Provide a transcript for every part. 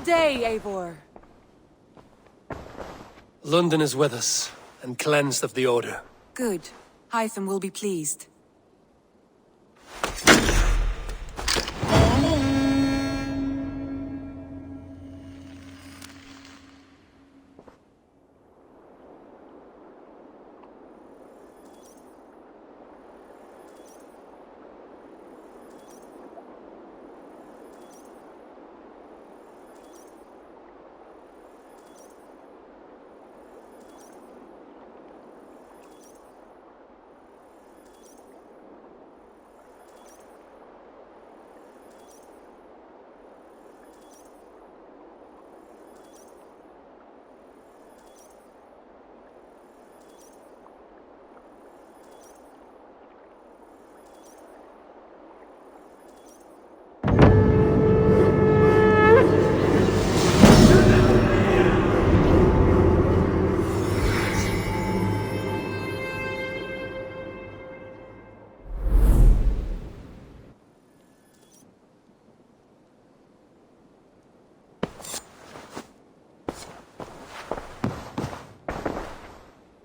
Good day, Eivor. London is with us, and cleansed of the Order. Good. Hytham will be pleased.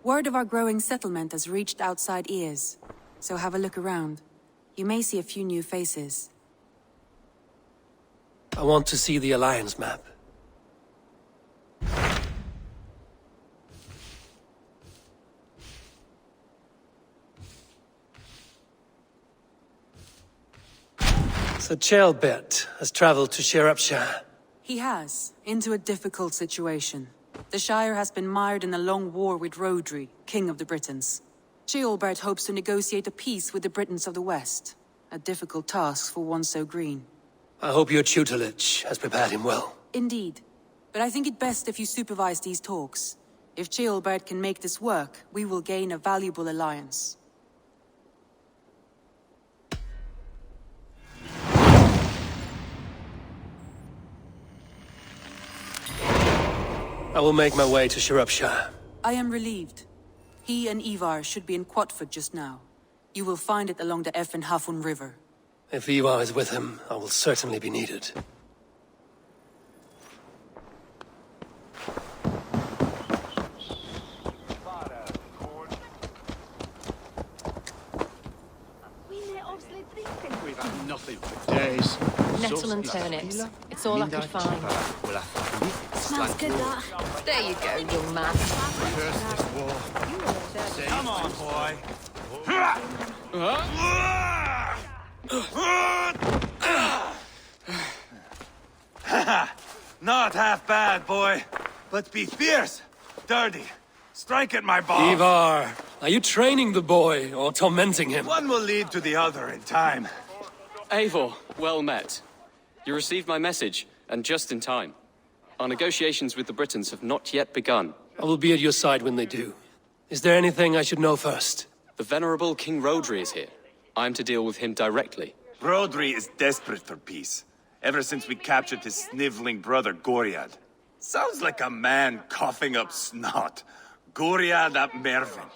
Word of our growing settlement has reached outside ears, so have a look around. You may see a few new faces. I want to see the Alliance map. So Ceolbert has traveled to Shropshire. He has, into a difficult situation. The Shire has been mired in a long war with Rhodri, King of the Britons. Ceolbert hopes to negotiate a peace with the Britons of the West. A difficult task for one so green. I hope your tutelage has prepared him well. Indeed. But I think it best if you supervise these talks. If Ceolbert can make this work, we will gain a valuable alliance. I will make my way to Shropshire. I am relieved. He and Ivar should be in Quatford just now. You will find it along the Effen Hafun River. If Ivar is with him, I will certainly be needed. We've had nothing for days. Nettle and turnips. It's all I could find. Smells good, that. There you go, young man. Curse this war. Come on, boy. Not half bad, boy. But be fierce, dirty. Strike at my balls. Ivar, are you training the boy or tormenting him? One will lead to the other in time. Eivor, well met. You received my message, and just in time. Our negotiations with the Britons have not yet begun. I will be at your side when they do. Is there anything I should know first? The venerable King Rhodri is here. I am to deal with him directly. Rhodri is desperate for peace. Ever since we captured his sniveling brother, Goriad. Sounds like a man coughing up snot. Goriad ap Mervyn.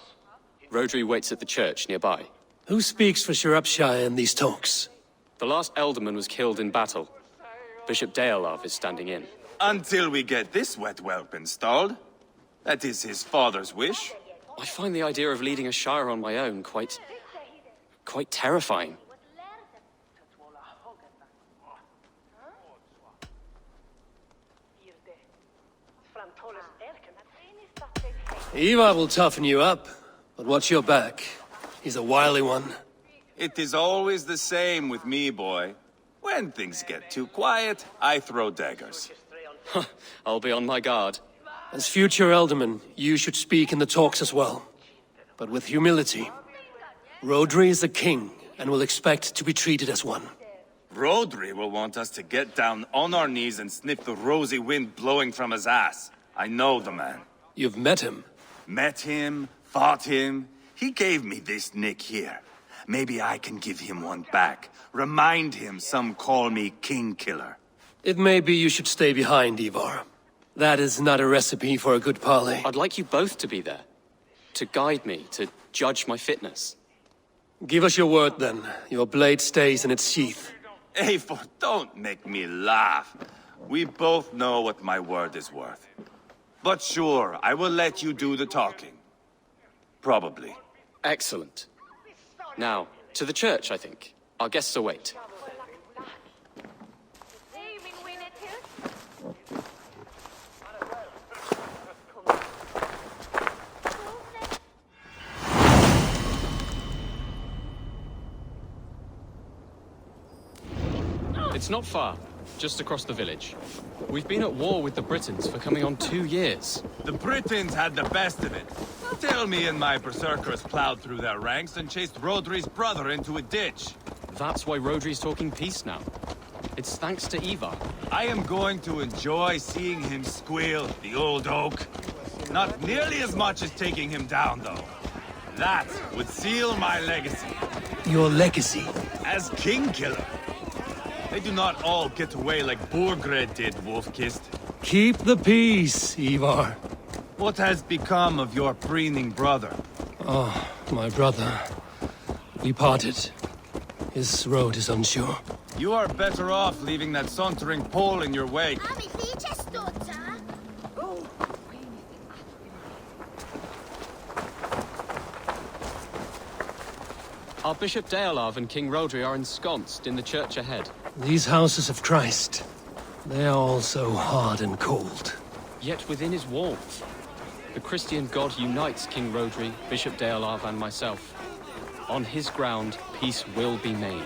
Rhodri waits at the church nearby. Who speaks for Shropshire in these talks? The last alderman was killed in battle. Bishop Deolav is standing in. Until we get this wet whelp installed. That is his father's wish. I find the idea of leading a shire on my own quite terrifying. Ivar will toughen you up, but watch your back. He's a wily one. It is always the same with me, boy. When things get too quiet, I throw daggers. I'll be on my guard. As future Elderman, you should speak in the talks as well. But with humility. Rhodri is a king, and will expect to be treated as one. Rhodri will want us to get down on our knees and sniff the rosy wind blowing from his ass. I know the man. You've met him. Met him, fought him. He gave me this nick here. Maybe I can give him one back. Remind him some call me King Killer. It may be you should stay behind, Ivar. That is not a recipe for a good parley. I'd like you both to be there. To guide me, to judge my fitness. Give us your word, then. Your blade stays in its sheath. Eivor, don't make me laugh. We both know what my word is worth. But sure, I will let you do the talking. Probably. Excellent. Now, to the church, I think. Our guests await. It's not far, just across the village. We've been at war with the Britons for coming on 2 years. The Britons had the best of it. Tell me and my berserkers plowed through their ranks and chased Rodri's brother into a ditch. That's why Rodri's talking peace now. It's thanks to Ivar. I am going to enjoy seeing him squeal, the old oak. Not nearly as much as taking him down, though. That would seal my legacy. Your legacy? As king killer. They do not all get away like Borgred did, Wolf-Kissed. Keep the peace, Ivar. What has become of your preening brother? Oh, my brother. We parted. His road is unsure. You are better off leaving that sauntering Pole in your wake. Our Bishop Deolav and King Rodri are ensconced in the church ahead. These houses of Christ, they are all so hard and cold. Yet within his walls, the Christian God unites King Rodri, Bishop Deolav, and myself. On his ground, peace will be made.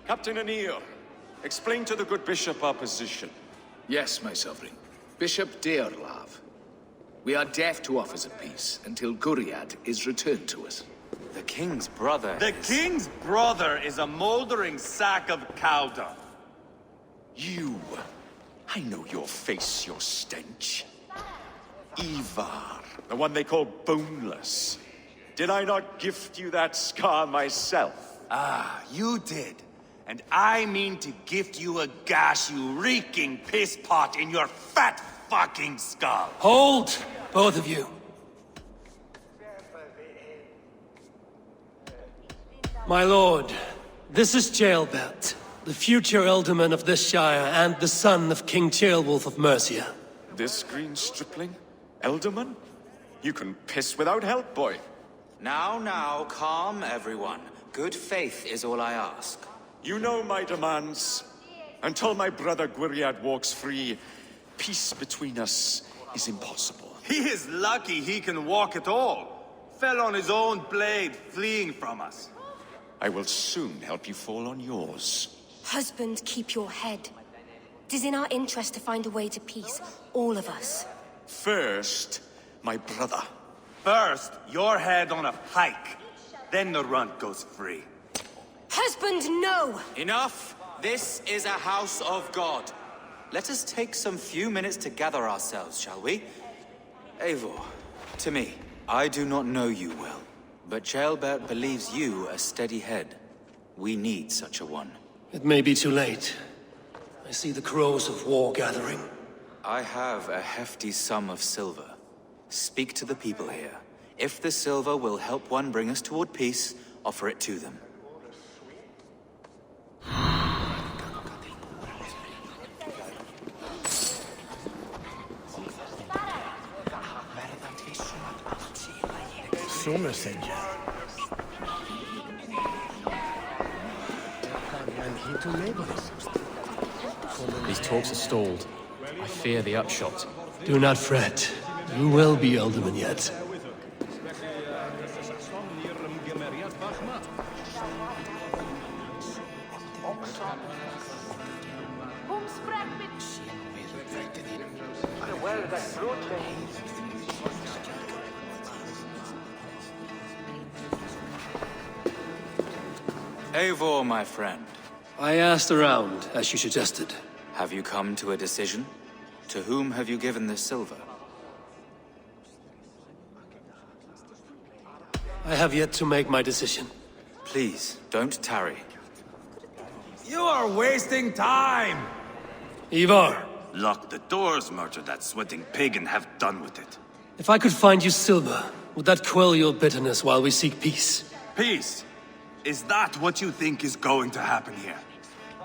Captain Anir, explain to the good bishop our position. Yes, my sovereign. Bishop Deorlav. We are deaf to offers of peace until Guriad is returned to us. The king's brother The king's brother is a moldering sack of cow dung. You. I know your face, your stench. Ivar, the one they call boneless. Did I not gift you that scar myself? Ah, you did. And I mean to gift you a gash, you reeking piss pot in your fat fucking skull. Hold, both of you. My lord, this is Jailbert, the future alderman of this shire and the son of King Ceolwulf of Mercia. This green stripling? Elderman? You can piss without help, boy. Now, calm everyone. Good faith is all I ask. You know my demands. Until my brother Gwiriad walks free, peace between us is impossible. He is lucky he can walk at all. Fell on his own blade, fleeing from us. I will soon help you fall on yours. Husband, keep your head. It is in our interest to find a way to peace, all of us. First, my brother. First, your head on a pike. Then the runt goes free. Husband, no! Enough! This is a house of God. Let us take some few minutes to gather ourselves, shall we? Eivor, to me, I do not know you well, but Jailbert believes you a steady head. We need such a one. It may be too late. I see the crows of war gathering. I have a hefty sum of silver. Speak to the people here. If the silver will help one bring us toward peace, offer it to them. These talks are stalled. I fear the upshot. Do not fret. You will be alderman yet. Eivor, my friend. I asked around, as you suggested. Have you come to a decision? To whom have you given this silver? I have yet to make my decision. Please, don't tarry. You are wasting time! Ivar, Lock the doors, murder that sweating pig, and have done with it. if I could find you silver, would that quell your bitterness while we seek peace? Peace. Is that what you think is going to happen here?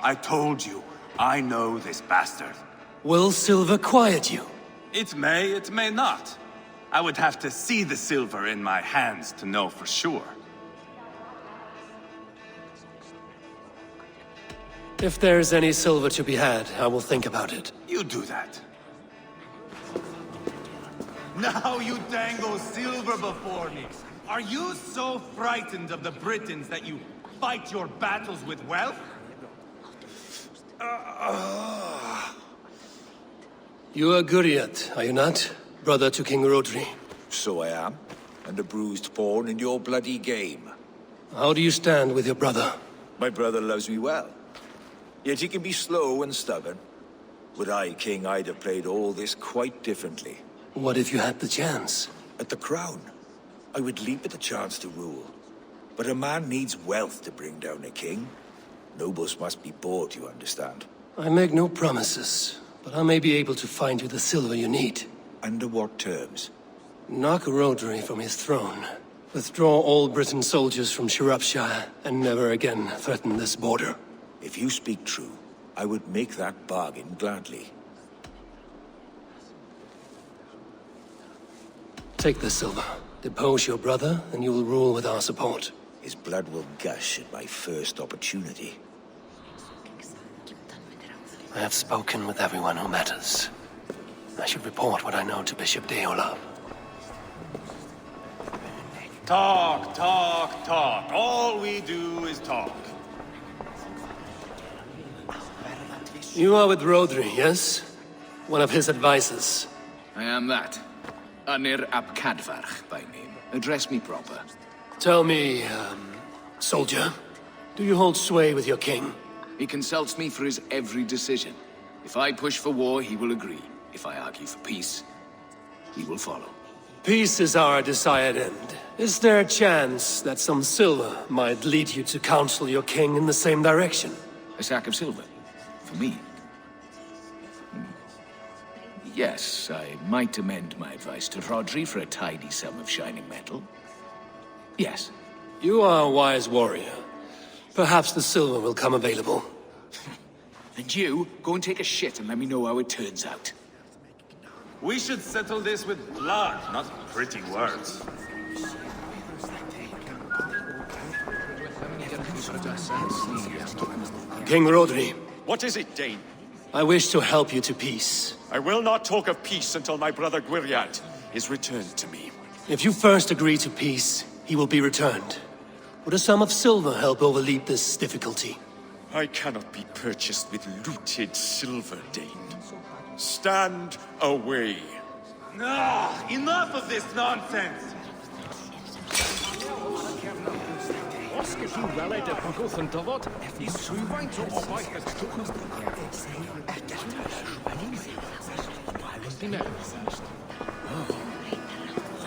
I told you, I know this bastard. Will silver quiet you? It may not. I would have to see the silver in my hands to know for sure. If there's any silver to be had, I will think about it. You do that. Now you dangle silver before me. Are you so frightened of the Britons that you fight your battles with wealth? You are Guriat, are you not? Brother to King Rodri. So I am, and a bruised pawn in your bloody game. How do you stand with your brother? My brother loves me well. Yet he can be slow and stubborn. Were I king, I'd have played all this quite differently. What if you had the chance? At the crown, I would leap at the chance to rule. But a man needs wealth to bring down a king. Nobles must be bought, you understand. I make no promises, but I may be able to find you the silver you need. Under what terms? Knock Rodri from his throne. Withdraw all Briton soldiers from Shropshire, and never again threaten this border. If you speak true, I would make that bargain gladly. Take the silver. Depose your brother, and you will rule with our support. His blood will gush at my first opportunity. I have spoken with everyone who matters. I should report what I know to Bishop Deolab. Talk, talk, talk. All we do is talk. You are with Rodri, yes? One of his advisors. I am that. Anir ap Cadfarch by name. Address me proper. Tell me, soldier, do you hold sway with your king? He consults me for his every decision. If I push for war, he will agree. If I argue for peace, he will follow. Peace is our desired end. Is there a chance that some silver might lead you to counsel your king in the same direction? A sack of silver? For me? Yes, I might amend my advice to Rodri for a tidy sum of shining metal. Yes. You are a wise warrior. Perhaps the silver will come available. And you, go and take a shit and let me know how it turns out. We should settle this with blood, not pretty words. King Rodri. What is it, Dane? I wish to help you to peace. I will not talk of peace until my brother Gwiriad is returned to me. If you first agree to peace, he will be returned. Would a sum of silver help overleap this difficulty? I cannot be purchased with looted silver, Dane. Stand away. Ah, enough of this nonsense!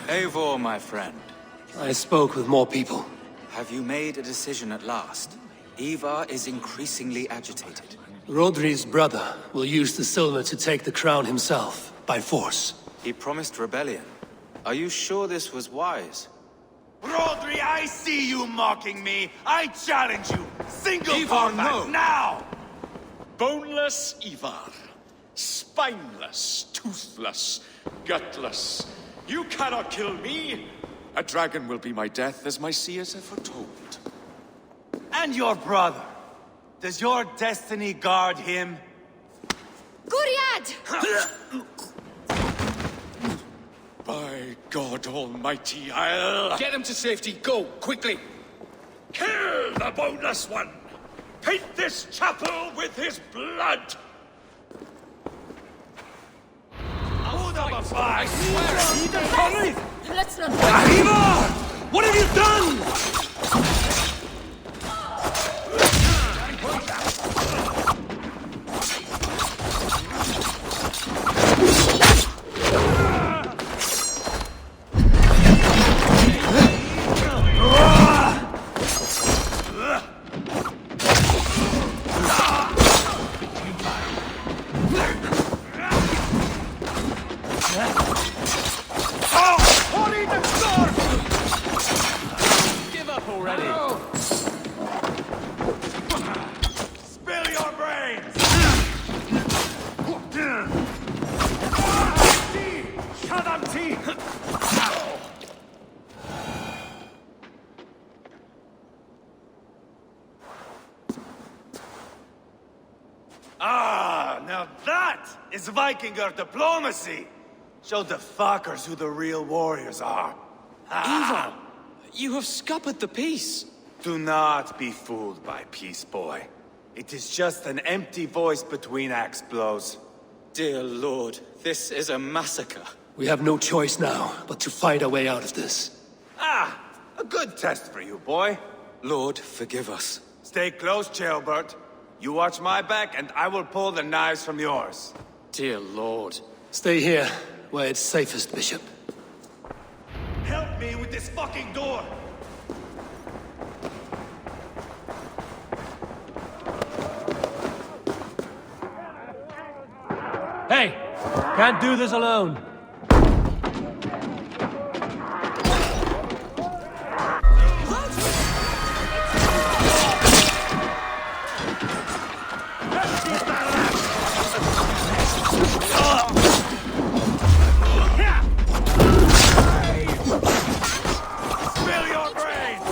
Eivor, my friend. I spoke with more people. Have you made a decision at last? Ivar is increasingly agitated. Rodri's brother will use the silver to take the crown himself, by force. He promised rebellion. Are you sure this was wise? Rodri, I see you mocking me! I challenge you! Single Ivar, combat, no. now! Boneless Ivar. Spineless, toothless, gutless. You cannot kill me! A dragon will be my death, as my seers have foretold. And your brother. Does your destiny guard him? Guriad! By God Almighty, I'll... Get him to safety, go, quickly! Kill the boneless one! Paint this chapel with his blood! I swear! Let's run. What have you done? is Vikinger diplomacy. Show the fuckers who the real warriors are. Ivar, you have scuppered the peace. Do not be fooled by peace, boy. It is just an empty voice between axe blows. Dear Lord, this is a massacre. We have no choice now but to fight our way out of this. Ah, a good test for you, boy. Lord, forgive us. Stay close, Ceolbert. You watch my back, and I will pull the knives from yours. Dear Lord. Stay here, where it's safest, Bishop. Help me with this fucking door! Hey! Can't do this alone. Spill your brains!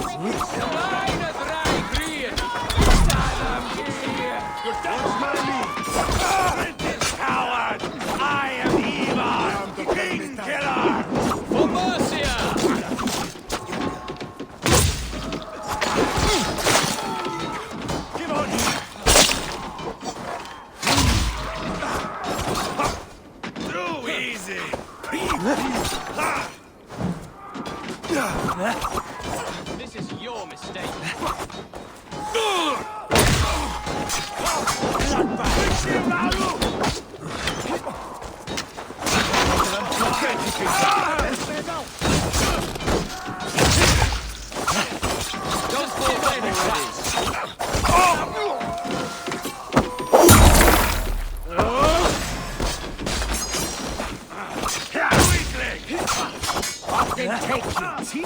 Coward! I am Ivar, King Killer! For Mercia! Give on! Too easy! This is your mistake. Don't fall anywhere. You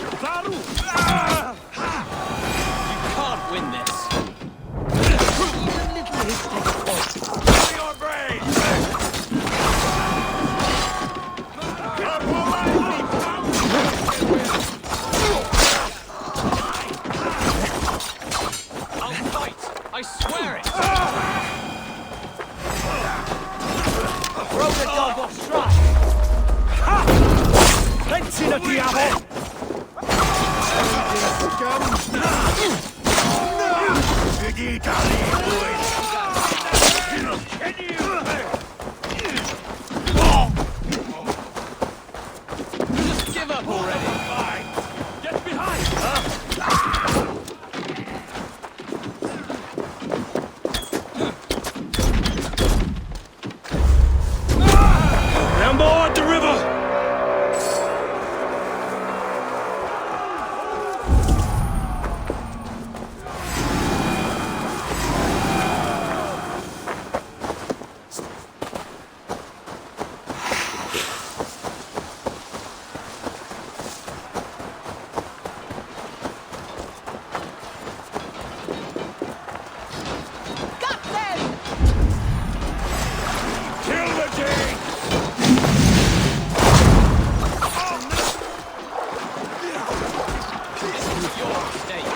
can't win this. Your brains! I'll fight. I swear it. Throw the dog off strike! Plenty of diavolo! Just give up already. Get behind! Down board the river! Kill the king! Your mistake.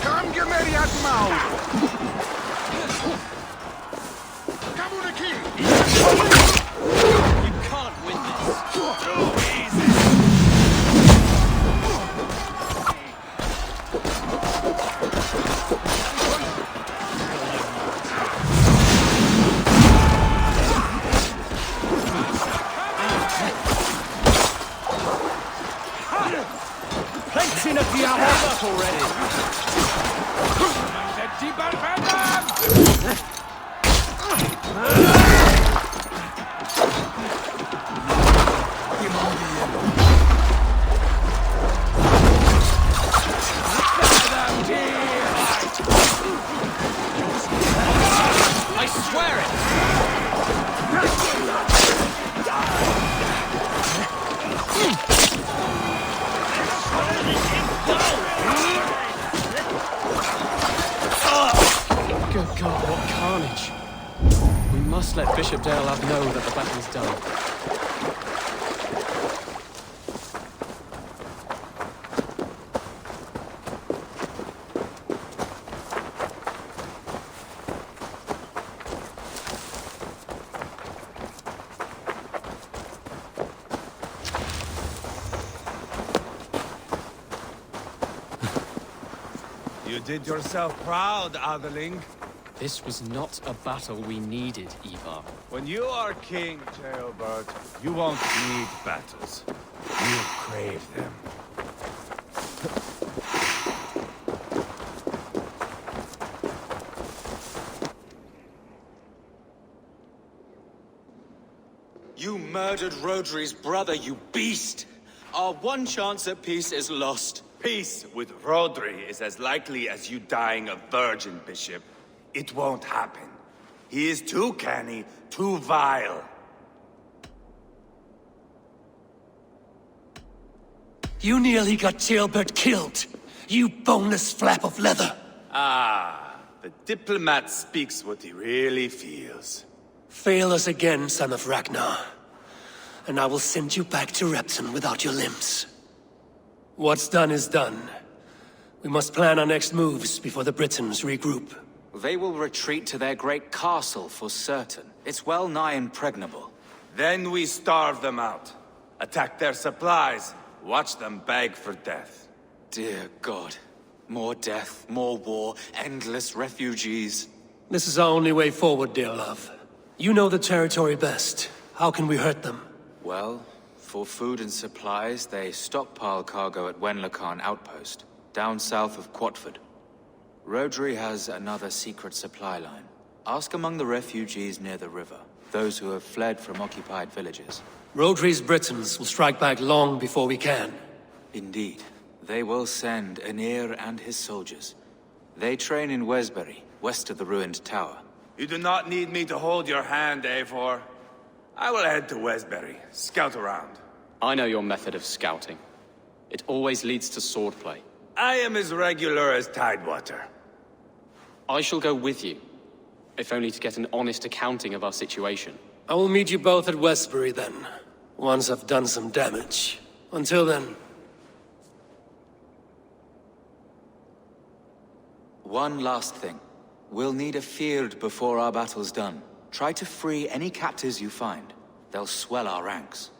Come, Gemeria Gmau! Come on, king! You can't win this. Too easy! I swear it! Good God, what carnage! We must let Bishop Dalehav know that the battle's done. You did yourself proud, Atheling. This was not a battle we needed, Ivar. When you are king, Jailbird, you won't need battles. You'll crave them. You murdered Rodri's brother, you beast! Our one chance at peace is lost. Peace with Rodri is as likely as you dying a virgin, Bishop. It won't happen. He is too canny, too vile. You nearly got Jailbird killed. You boneless flap of leather. Ah, the diplomat speaks what he really feels. Fail us again, son of Ragnar. And I will send you back to Repton without your limbs. What's done is done. We must plan our next moves before the Britons regroup. They will retreat to their great castle for certain. It's well nigh impregnable. Then we starve them out. Attack their supplies. Watch them beg for death. Dear God. More death, more war, endless refugees. This is our only way forward, dear love. You know the territory best. How can we hurt them? Well, for food and supplies, they stockpile cargo at Wenlacan Outpost, down south of Quatford. Rodri has another secret supply line. Ask among the refugees near the river, those who have fled from occupied villages. Rodri's Britons will strike back long before we can. Indeed. They will send Aenir and his soldiers. They train in Wesbury, west of the ruined tower. You do not need me to hold your hand, Eivor. I will head to Wesbury, scout around. I know your method of scouting. It always leads to swordplay. I am as regular as Tidewater. I shall go with you, if only to get an honest accounting of our situation. I will meet you both at Westbury then, once I've done some damage. Until then... One last thing. We'll need a field before our battle's done. Try to free any captives you find. They'll swell our ranks.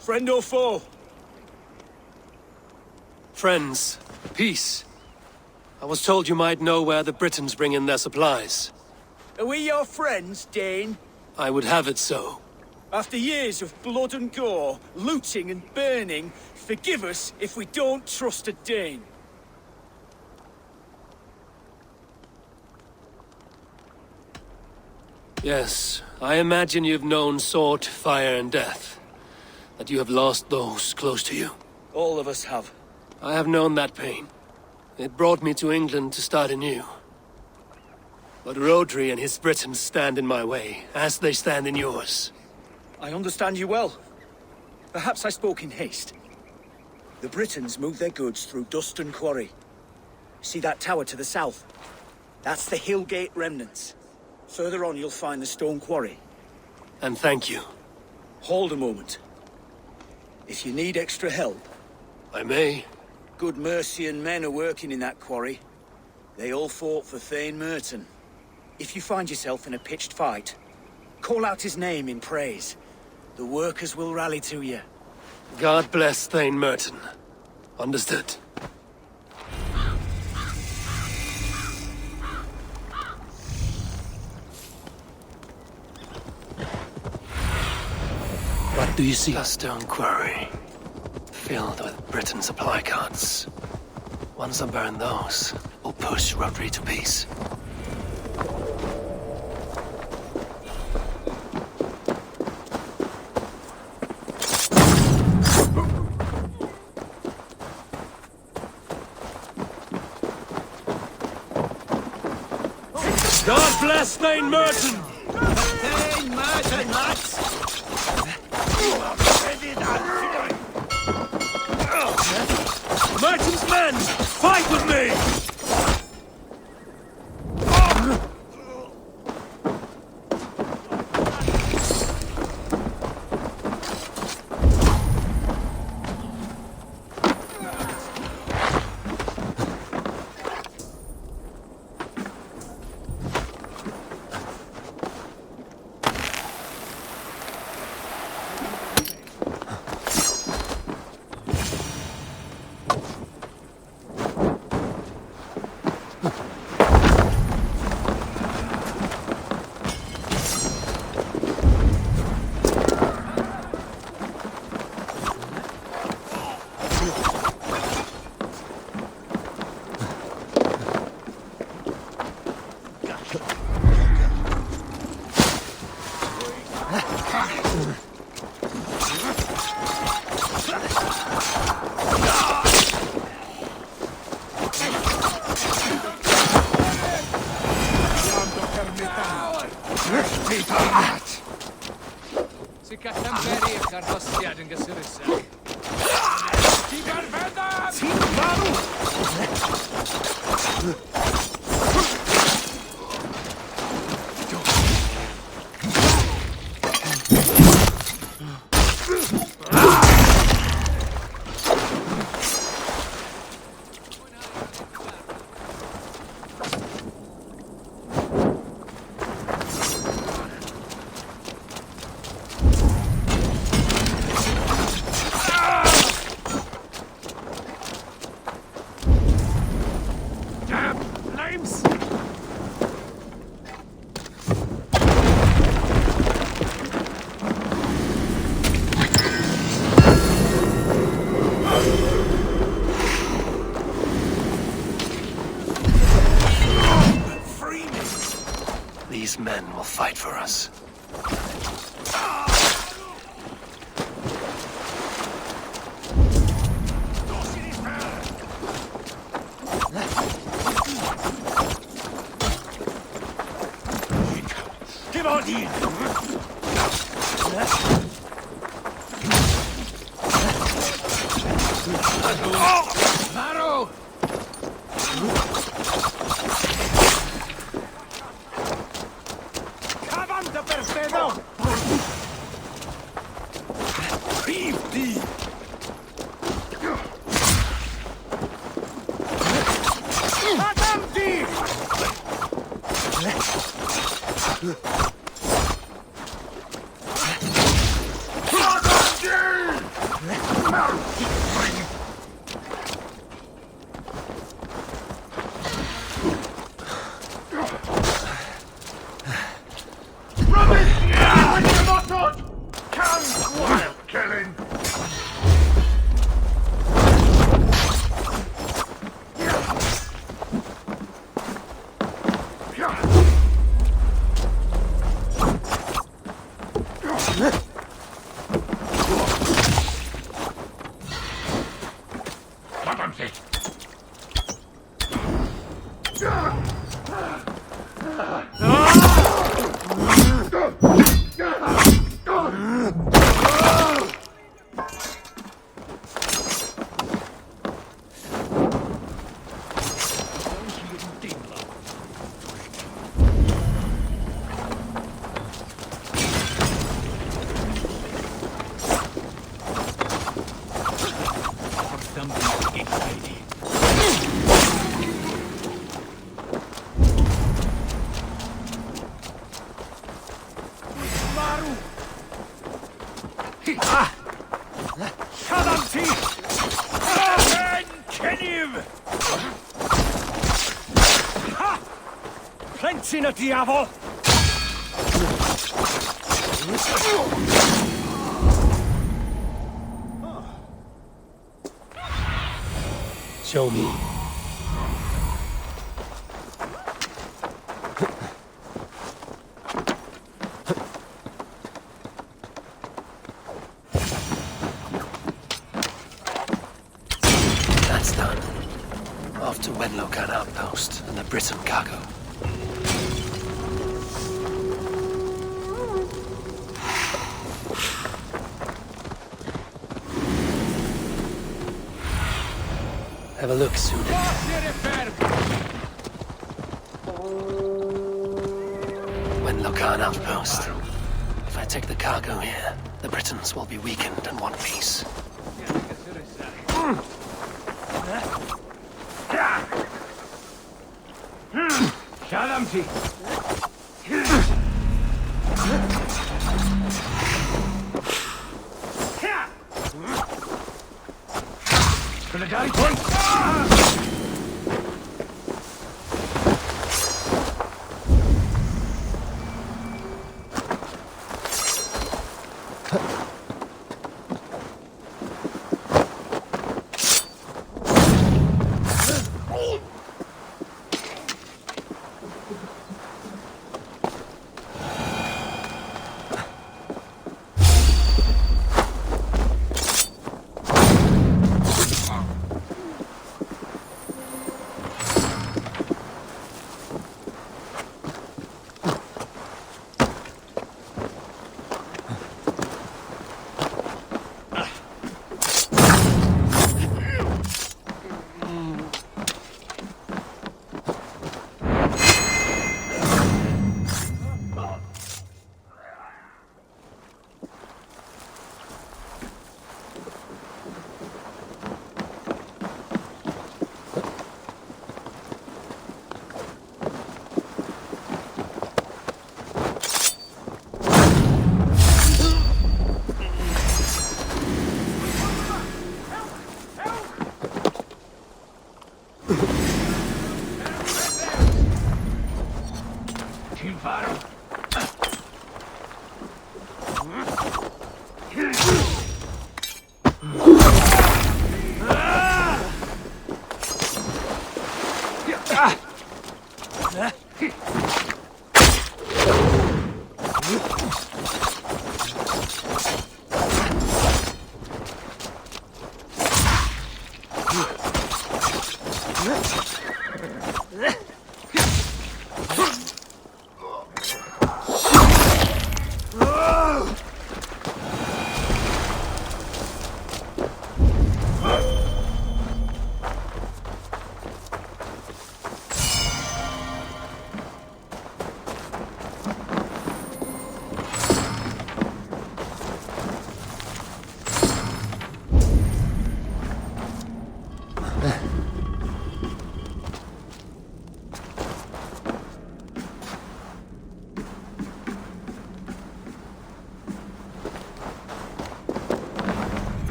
Friend or foe? Friends, peace. I was told you might know where the Britons bring in their supplies. Are we your friends, Dane? I would have it so. After years of blood and gore, looting and burning, forgive us if we don't trust a Dane. Yes, I imagine you've known sword, fire, and death. That you have lost those close to you. All of us have. I have known that pain. It brought me to England to start anew. But Rodri and his Britons stand in my way, as they stand in yours. I understand you well. Perhaps I spoke in haste. The Britons move their goods through Duston Quarry. See that tower to the south? That's the Hillgate remnants. Further on you'll find the stone quarry. And thank you. Hold a moment. If you need extra help... I may. Good Mercian men are working in that quarry. They all fought for Thane Merton. If you find yourself in a pitched fight, call out his name in praise. The workers will rally to you. God bless Thane Merton. Understood. What do you see? A stone quarry, filled with Britain supply carts. Once I burn those, we'll push Rodri to peace. God bless Thane Merton! Thane Merton, lads! Merton's men! Fight with me! These men will fight for us. Give on in! Marrow! Cavante per stedo! Rivdi! Adanti! Siadam ci! Kenim! Plęci na diaво! Show me. That's done. Off to Wenlokan outpost and the Britain cargo. Have a look, Sudan. Wenlokan outpost. If I take the cargo here, the Britons will be weakened and want peace. Siadam ci! Gonna die, boy!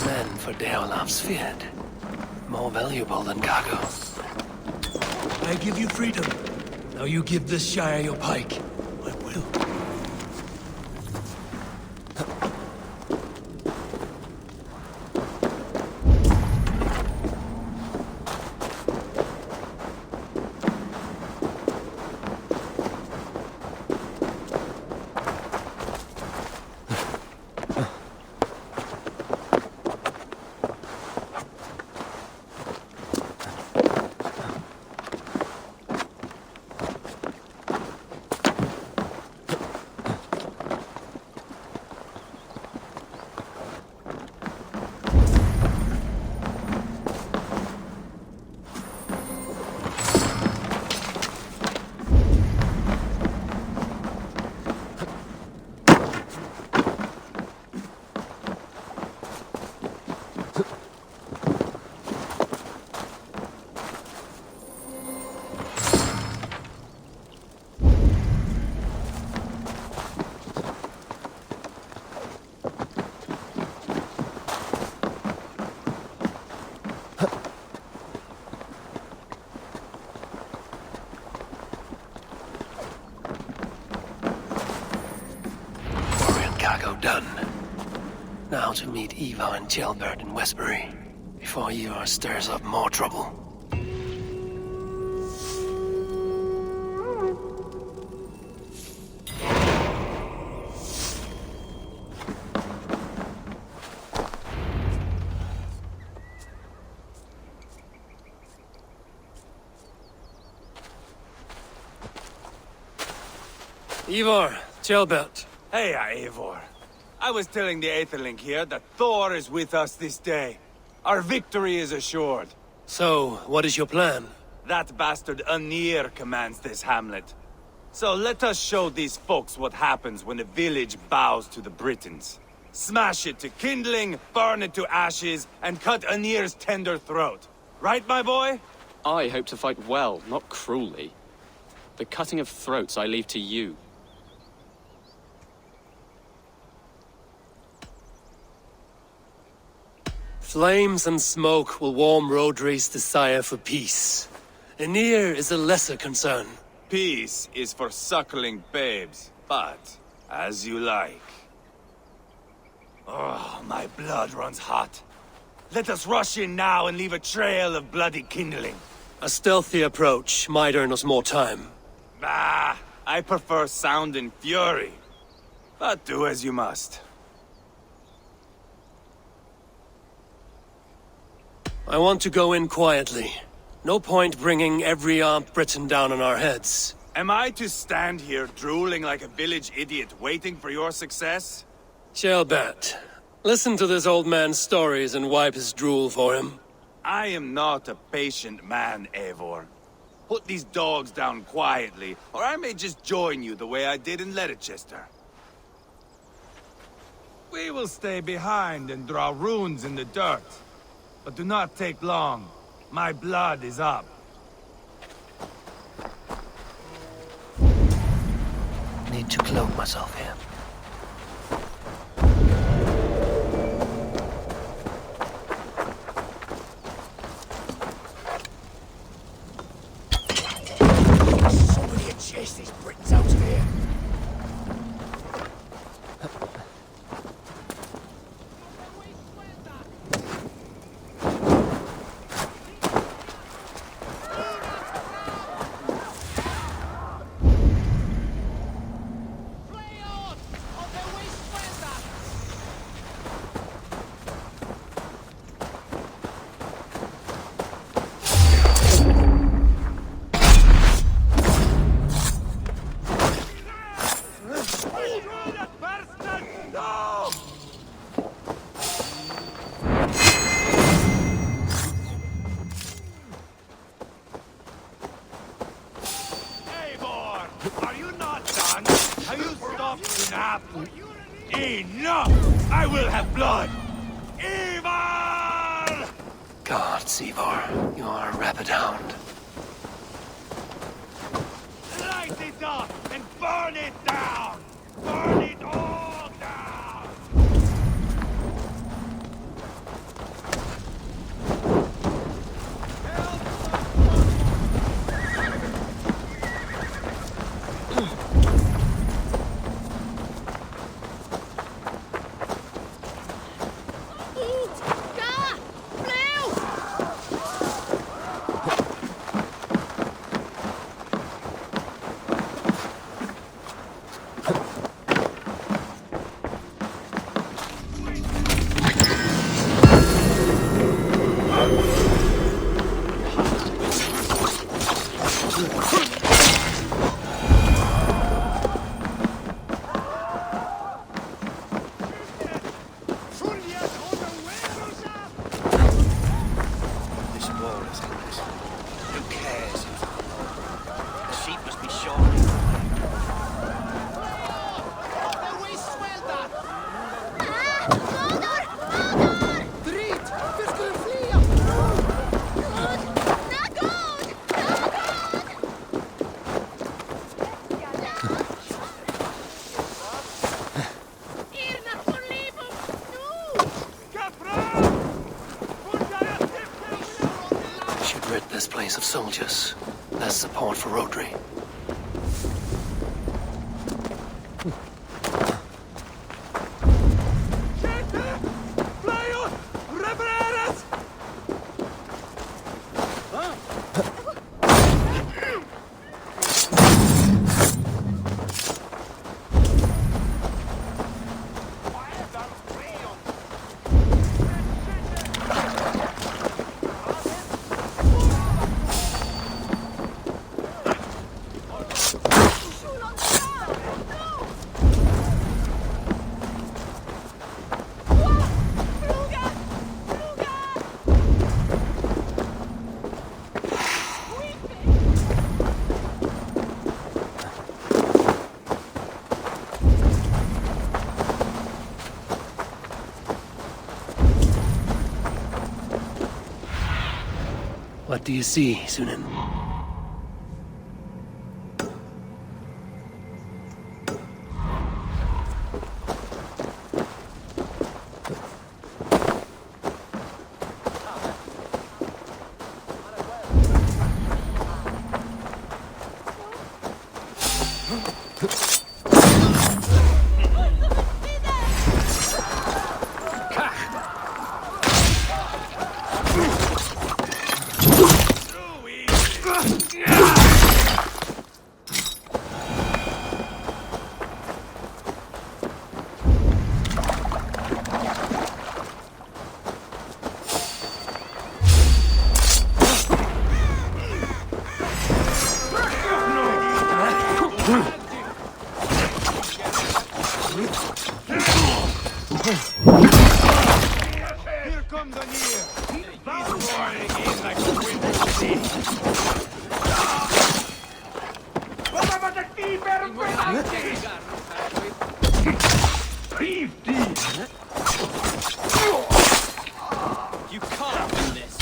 Men for Deolaf's feared. More valuable than cargo. I give you freedom. Now you give this Shire your pike. I will. done. Now to meet Eva and Gelbert in Westbury, before Ivar stirs up more trouble. Ivar, Gelbert. Hey, Eivor. I was telling the Aetherling here that Thor is with us this day. Our victory is assured. So, what is your plan? That bastard Anir commands this hamlet. So let us show these folks what happens when a village bows to the Britons. Smash it to kindling, burn it to ashes, and cut Anir's tender throat. Right, my boy? I hope to fight well, not cruelly. The cutting of throats I leave to you. Flames and smoke will warm Rodri's desire for peace. Anir is a lesser concern. Peace is for suckling babes, but as you like. Oh, my blood runs hot. Let us rush in now and leave a trail of bloody kindling. A stealthy approach might earn us more time. Ah, I prefer sound and fury. But do as you must. I want to go in quietly. No point bringing every armed Briton down on our heads. Am I to stand here drooling like a village idiot waiting for your success? Gelbert, listen to this old man's stories and wipe his drool for him. I am not a patient man, Eivor. Put these dogs down quietly, or I may just join you the way I did in Leicester. We will stay behind and draw runes in the dirt. But do not take long. My blood is up. Need to cloak myself here. Somebody had chased these Britons out of here. Are you not done? Have you stopped to nap? Enough! I will have blood! Ivar! Gods, Ivar, you are a rabid hound. Light it up and burn it down! Burn it all down! This place of soldiers. Less support for Rodri. What do you see, Sunan? Here comes Anir! He's roaring in like a winter sea! You can't win this.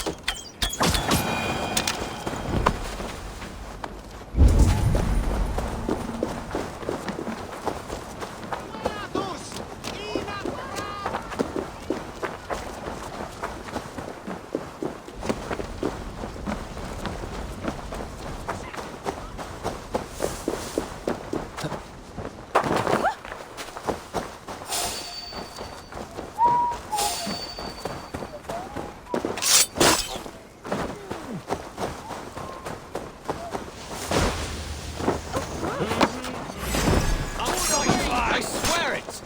I swear it!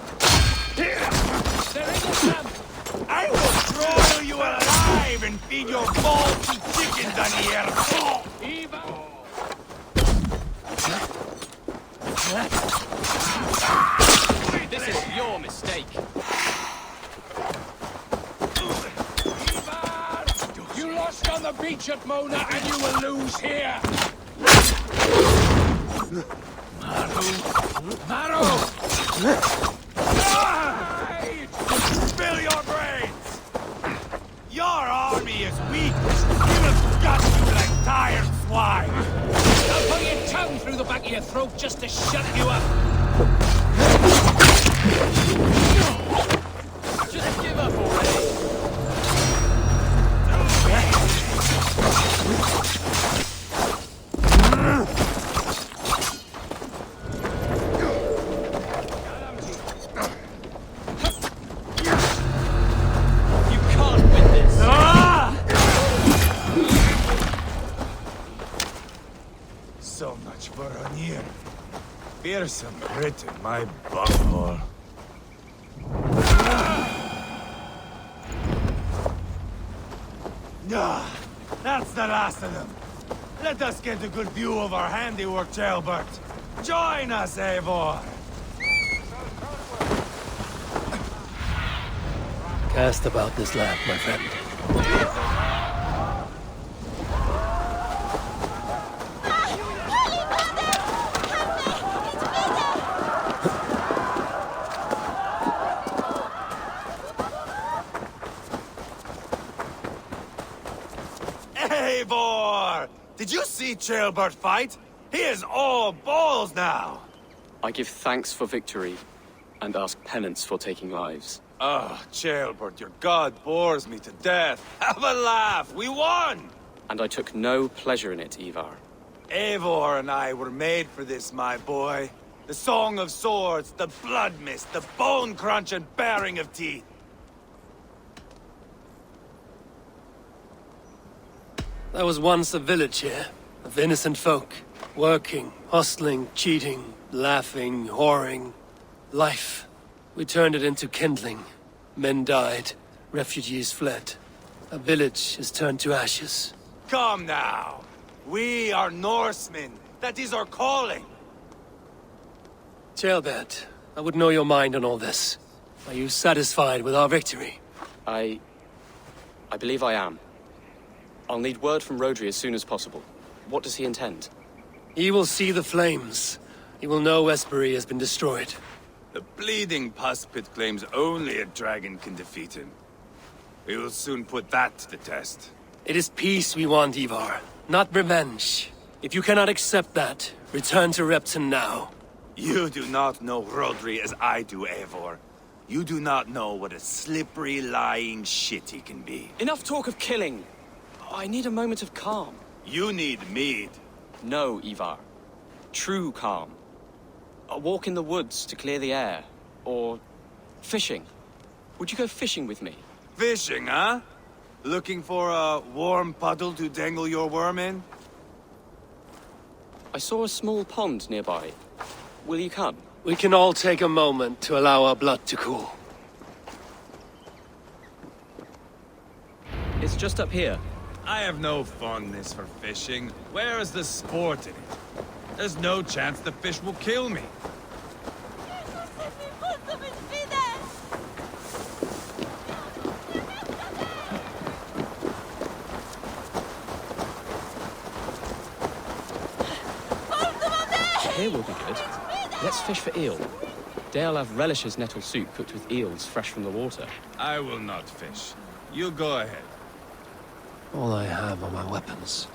I will broil you alive and feed your balls to chickens, Anir! This is your mistake. You lost on the beach at Mona, and you will lose here! Maru! Spill your brains! Your army is weak! We will gut you like tired swine! I'll put your tongue through the back of your throat just to shut you up! Just give up already. You can't win this. So much for Anir. Fearsome Britain, my bunghole. That's the last of them. Let us get a good view of our handiwork, Jailbert. Join us, Eivor. Cast about this land, my friend. Eivor! Did you see Jailbert fight? He is all balls now! I give thanks for victory, and ask penance for taking lives. Oh, Jailbert, your god bores me to death. Have a laugh! We won! And I took no pleasure in it, Ivar. Eivor and I were made for this, my boy. The song of swords, the blood mist, the bone crunch and baring of teeth. There was once a village here, of innocent folk, working, hustling, cheating, laughing, whoring. Life. We turned it into kindling. Men died, refugees fled. A village is turned to ashes. Come now. We are Norsemen. That is our calling. Jailbert, I would know your mind on all this. Are you satisfied with our victory? I believe I am. I'll need word from Rodri as soon as possible. What does he intend? He will see the flames. He will know Westbury has been destroyed. The bleeding pus pit claims only a dragon can defeat him. We will soon put that to the test. It is peace we want, Ivar, not revenge. If you cannot accept that, return to Repton now. You do not know Rodri as I do, Eivor. You do not know what a slippery, lying shit he can be. Enough talk of killing. I need a moment of calm. You need mead. No, Ivar. True calm. A walk in the woods to clear the air. Or fishing. Would you go fishing with me? Fishing, huh? Looking for a warm puddle to dangle your worm in? I saw a small pond nearby. Will you come? We can all take a moment to allow our blood to cool. It's just up here. I have no fondness for fishing. Where is the sport in it? There's no chance the fish will kill me. Here will be good. Let's fish for eel. Deolav relishes nettle soup cooked with eels fresh from the water. I will not fish. You go ahead. All I have are my weapons.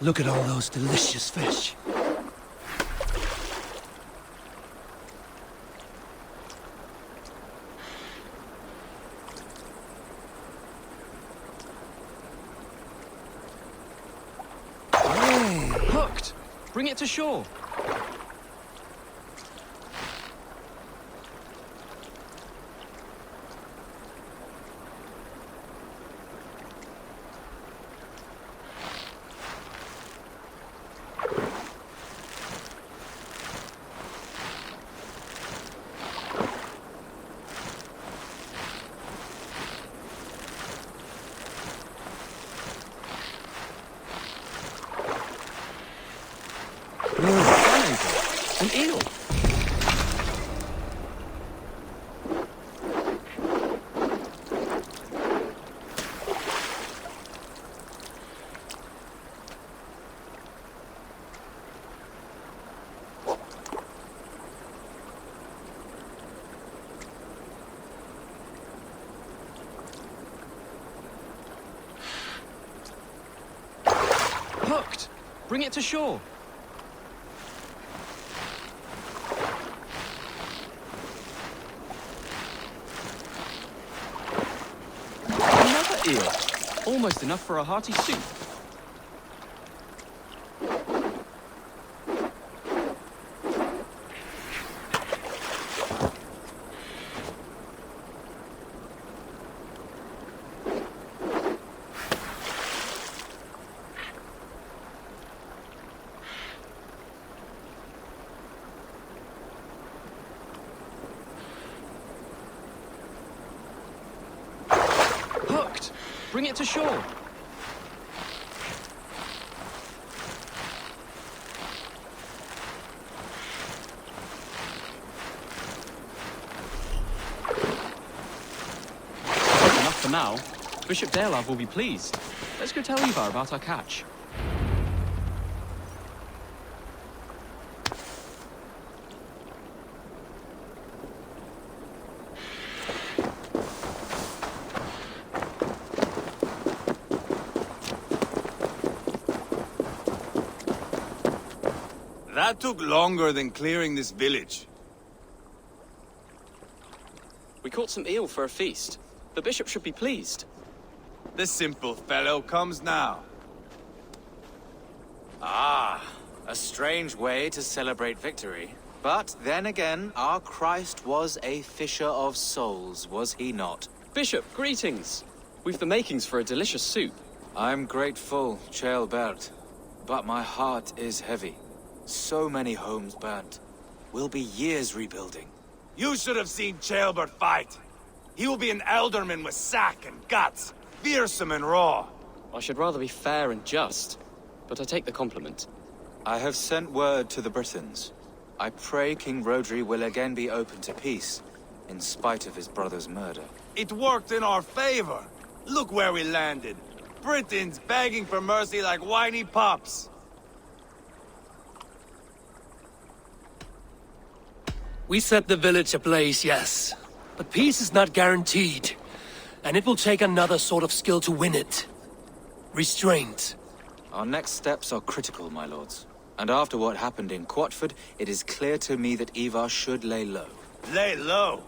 Look at all those delicious fish. Hooked! Bring it to shore. An eel! Hooked! Bring it to shore. Eel. Almost enough for a hearty soup. Bring it to shore. Enough for now. Bishop Deolav will be pleased. Let's go tell Ivar about our catch. That took longer than clearing this village. We caught some eel for a feast. The bishop should be pleased. The simple fellow comes now. Ah, a strange way to celebrate victory. But then again, our Christ was a fisher of souls, was he not? Bishop, greetings. We've the makings for a delicious soup. I'm grateful, Ceolbert, but my heart is heavy. So many homes burnt. We'll be years rebuilding. You should have seen Ceolbert fight. He will be an alderman with sack and guts, fearsome and raw. I should rather be fair and just, but I take the compliment. I have sent word to the Britons. I pray King Rodri will again be open to peace, in spite of his brother's murder. It worked in our favor. Look where we landed. Britons begging for mercy like whiny pups. We set the village ablaze, yes. But peace is not guaranteed. And it will take another sort of skill to win it. Restraint. Our next steps are critical, my lords. And after what happened in Quatford, it is clear to me that Ivar should lay low. Lay low?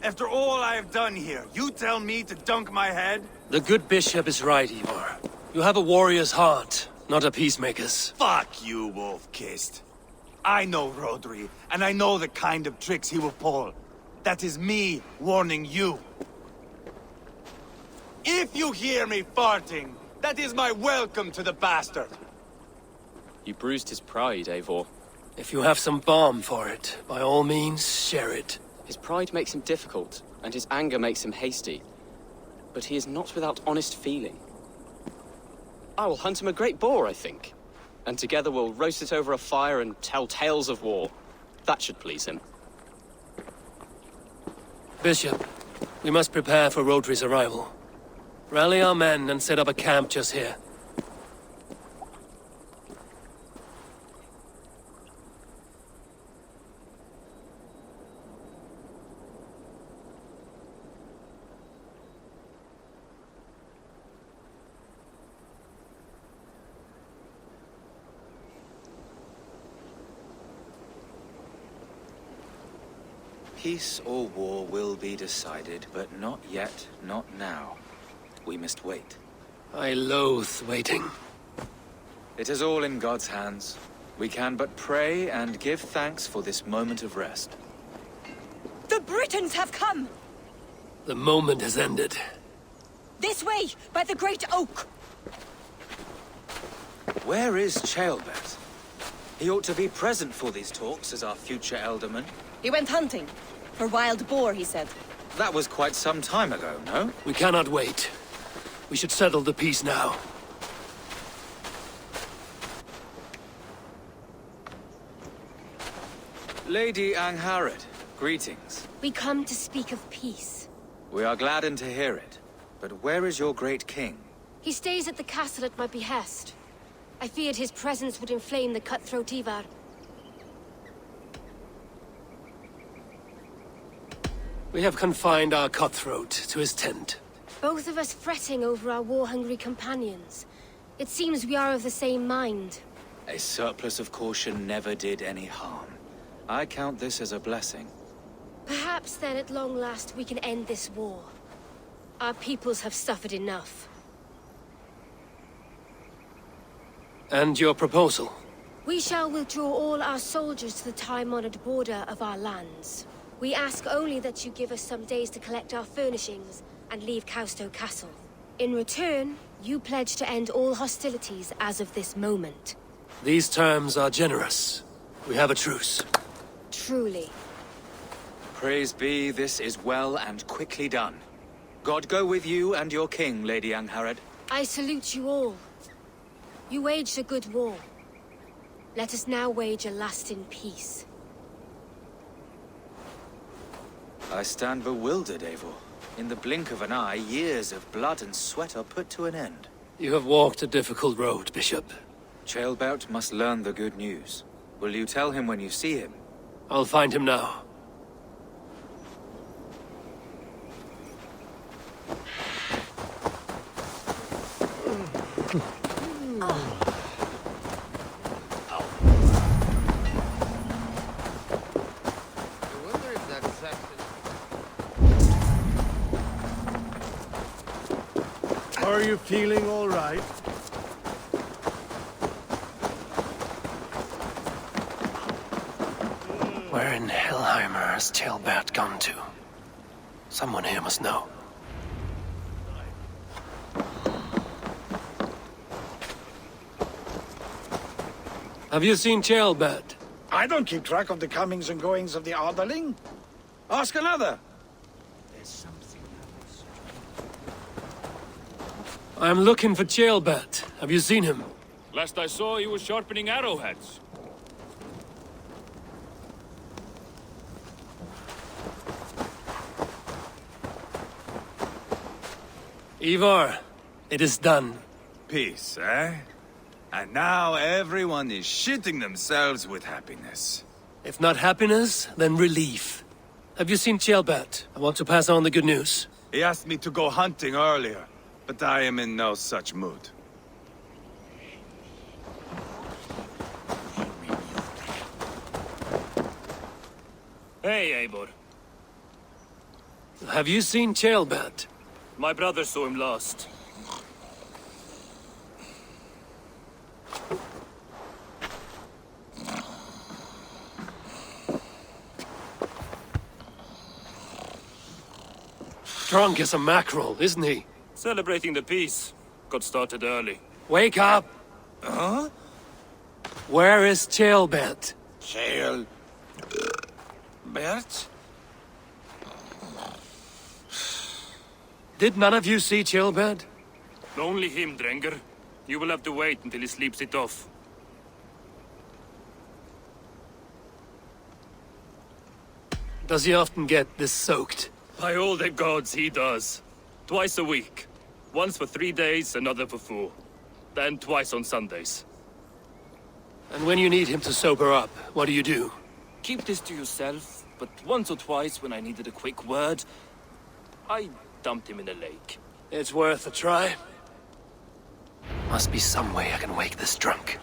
After all I have done here, you tell me to dunk my head? The good bishop is right, Ivar. You have a warrior's heart, not a peacemaker's. Fuck you, Wolf-Kissed. I know Rodri, and I know the kind of tricks he will pull. That is me warning you. If you hear me farting, that is my welcome to the bastard. You bruised his pride, Eivor. If you have some balm for it, by all means, share it. His pride makes him difficult, and his anger makes him hasty. But he is not without honest feeling. I will hunt him a great boar, I think. And together we'll roast it over a fire and tell tales of war. That should please him. Bishop, we must prepare for Rodri's arrival. Rally our men and set up a camp just here. Peace or war will be decided, but not yet, not now. We must wait. I loathe waiting. It is all in God's hands. We can but pray and give thanks for this moment of rest. The Britons have come! The moment has ended. This way, by the Great Oak! Where is Ceolbert? He ought to be present for these talks as our future elderman. He went hunting. For wild boar, he said. That was quite some time ago, no? We cannot wait. We should settle the peace now. Lady Angharad, greetings. We come to speak of peace. We are gladdened to hear it. But where is your great king? He stays at the castle at my behest. I feared his presence would inflame the cutthroat Ivar. We have confined our cutthroat to his tent. Both of us fretting over our war-hungry companions. It seems we are of the same mind. A surplus of caution never did any harm. I count this as a blessing. Perhaps then at long last we can end this war. Our peoples have suffered enough. And your proposal? We shall withdraw all our soldiers to the time-honored border of our lands. We ask only that you give us some days to collect our furnishings and leave Causto Castle. In return, you pledge to end all hostilities as of this moment. These terms are generous. We have a truce. Truly. Praise be, this is well and quickly done. God go with you and your king, Lady Angharad. I salute you all. You waged a good war. Let us now wage a lasting peace. I stand bewildered, Eivor. In the blink of an eye, years of blood and sweat are put to an end. You have walked a difficult road, Bishop. Ceolbert must learn the good news. Will you tell him when you see him? I'll find him now. Are you feeling all right? Where in Hellheimer has Ceolbert gone to? Someone here must know. Have you seen Ceolbert? I don't keep track of the comings and goings of the Arderling. Ask another. I'm looking for Ceolbert. Have you seen him? Last I saw, he was sharpening arrowheads. Ivar, it is done. Peace, eh? And now everyone is shitting themselves with happiness. If not happiness, then relief. Have you seen Ceolbert? I want to pass on the good news. He asked me to go hunting earlier, but I am in no such mood. Hey, Eivor. Have you seen Ceolbert? My brother saw him last. Drunk as a mackerel, isn't he? Celebrating the peace. Got started early. Wake up! Huh? Where is Ceolbert? Bert? Did none of you see Ceolbert? Only him, Drenger. You will have to wait until he sleeps it off. Does he often get this soaked? By all the gods, he does. Twice a week. Once for 3 days, another for 4. Then twice on Sundays. And when you need him to sober up, what do? Keep this to yourself, but once or twice when I needed a quick word, I dumped him in a lake. It's worth a try. Must be some way I can wake this drunk.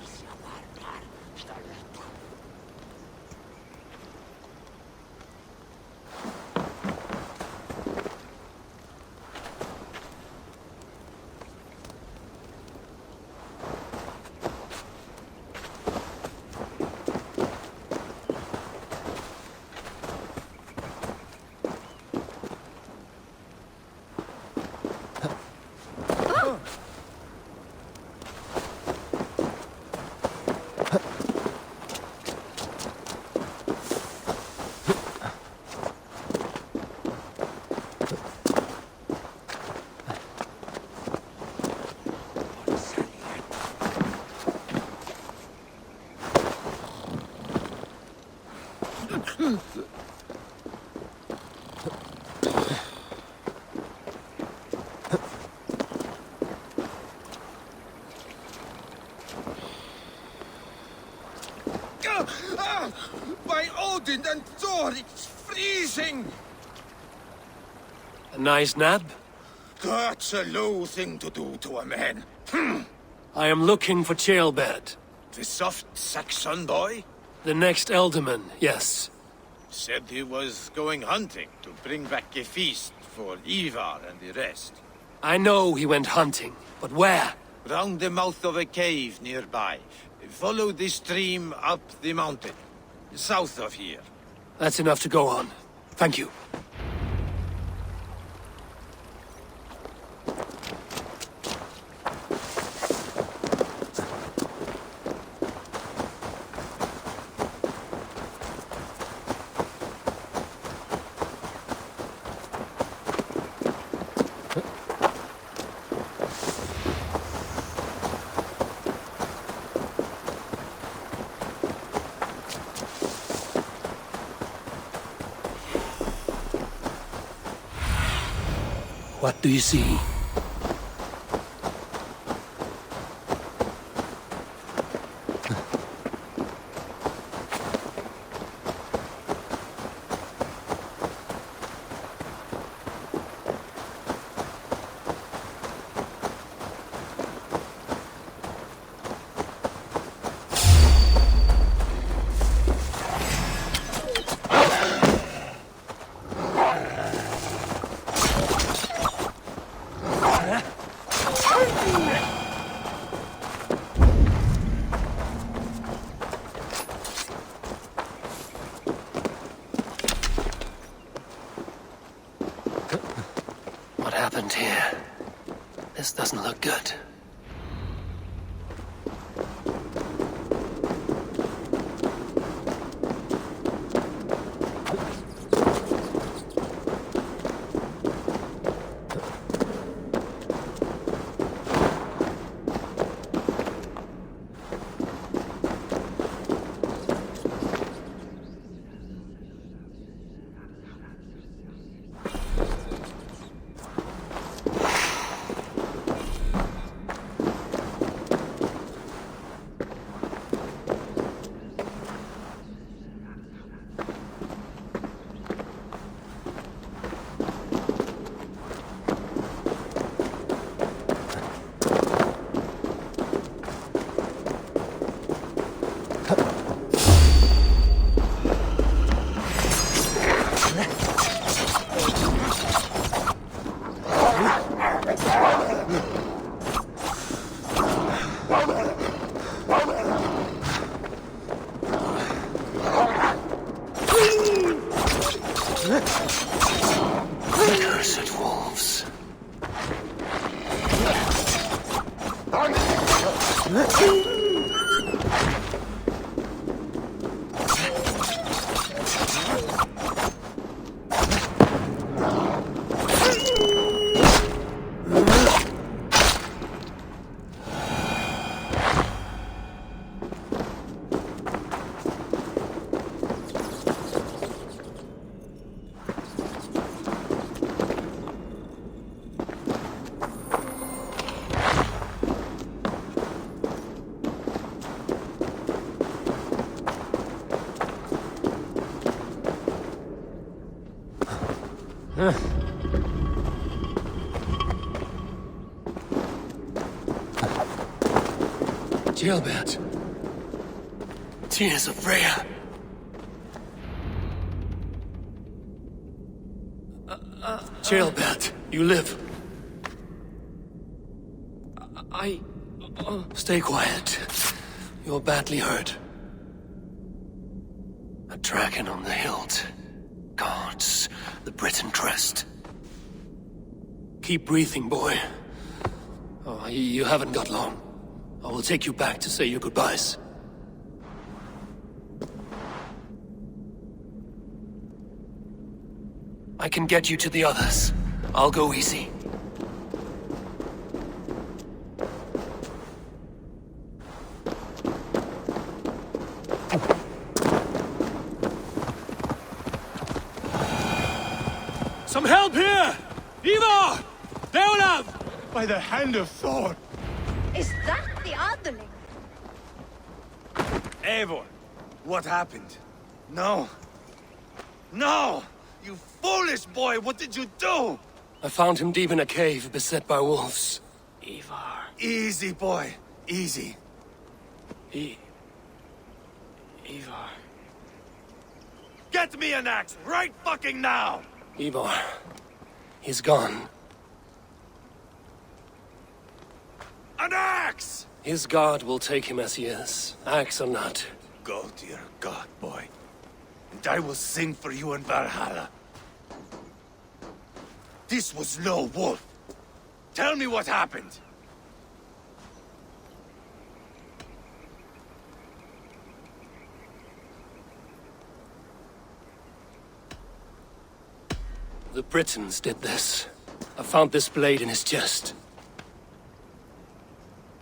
By Odin and Thor, it's freezing! A nice nap? That's a low thing to do to a man. I am looking for Ceolbert. The soft Saxon boy? The next Elderman, yes. Said he was going hunting to bring back a feast for Ivar and the rest. I know he went hunting, but where? Round the mouth of a cave nearby. Follow the stream up the mountain. South of here. That's enough to go on. Thank you. What do you see? What happened here? This doesn't look good. Gilbert. Tears of Freya. Gilbert, you live. Stay quiet. You're badly hurt. A dragon on the hilt. Guards the Briton crest. Keep breathing, boy. Oh, you haven't got long. I will take you back to say your goodbyes. I can get you to the others. I'll go easy. Some help here! Ivar! Deolav! By the hand of Thor! Is that the Otherling? Eivor, what happened? No. No! You foolish boy, what did you do? I found him deep in a cave, beset by wolves. Ivar. Easy, boy. Easy. Ivar. Get me an axe, right fucking now! Ivar. He's gone. An axe! His god will take him as he is, axe or not. Go to your god, boy. And I will sing for you in Valhalla. This was no wolf. Tell me what happened. The Britons did this. I found this blade in his chest.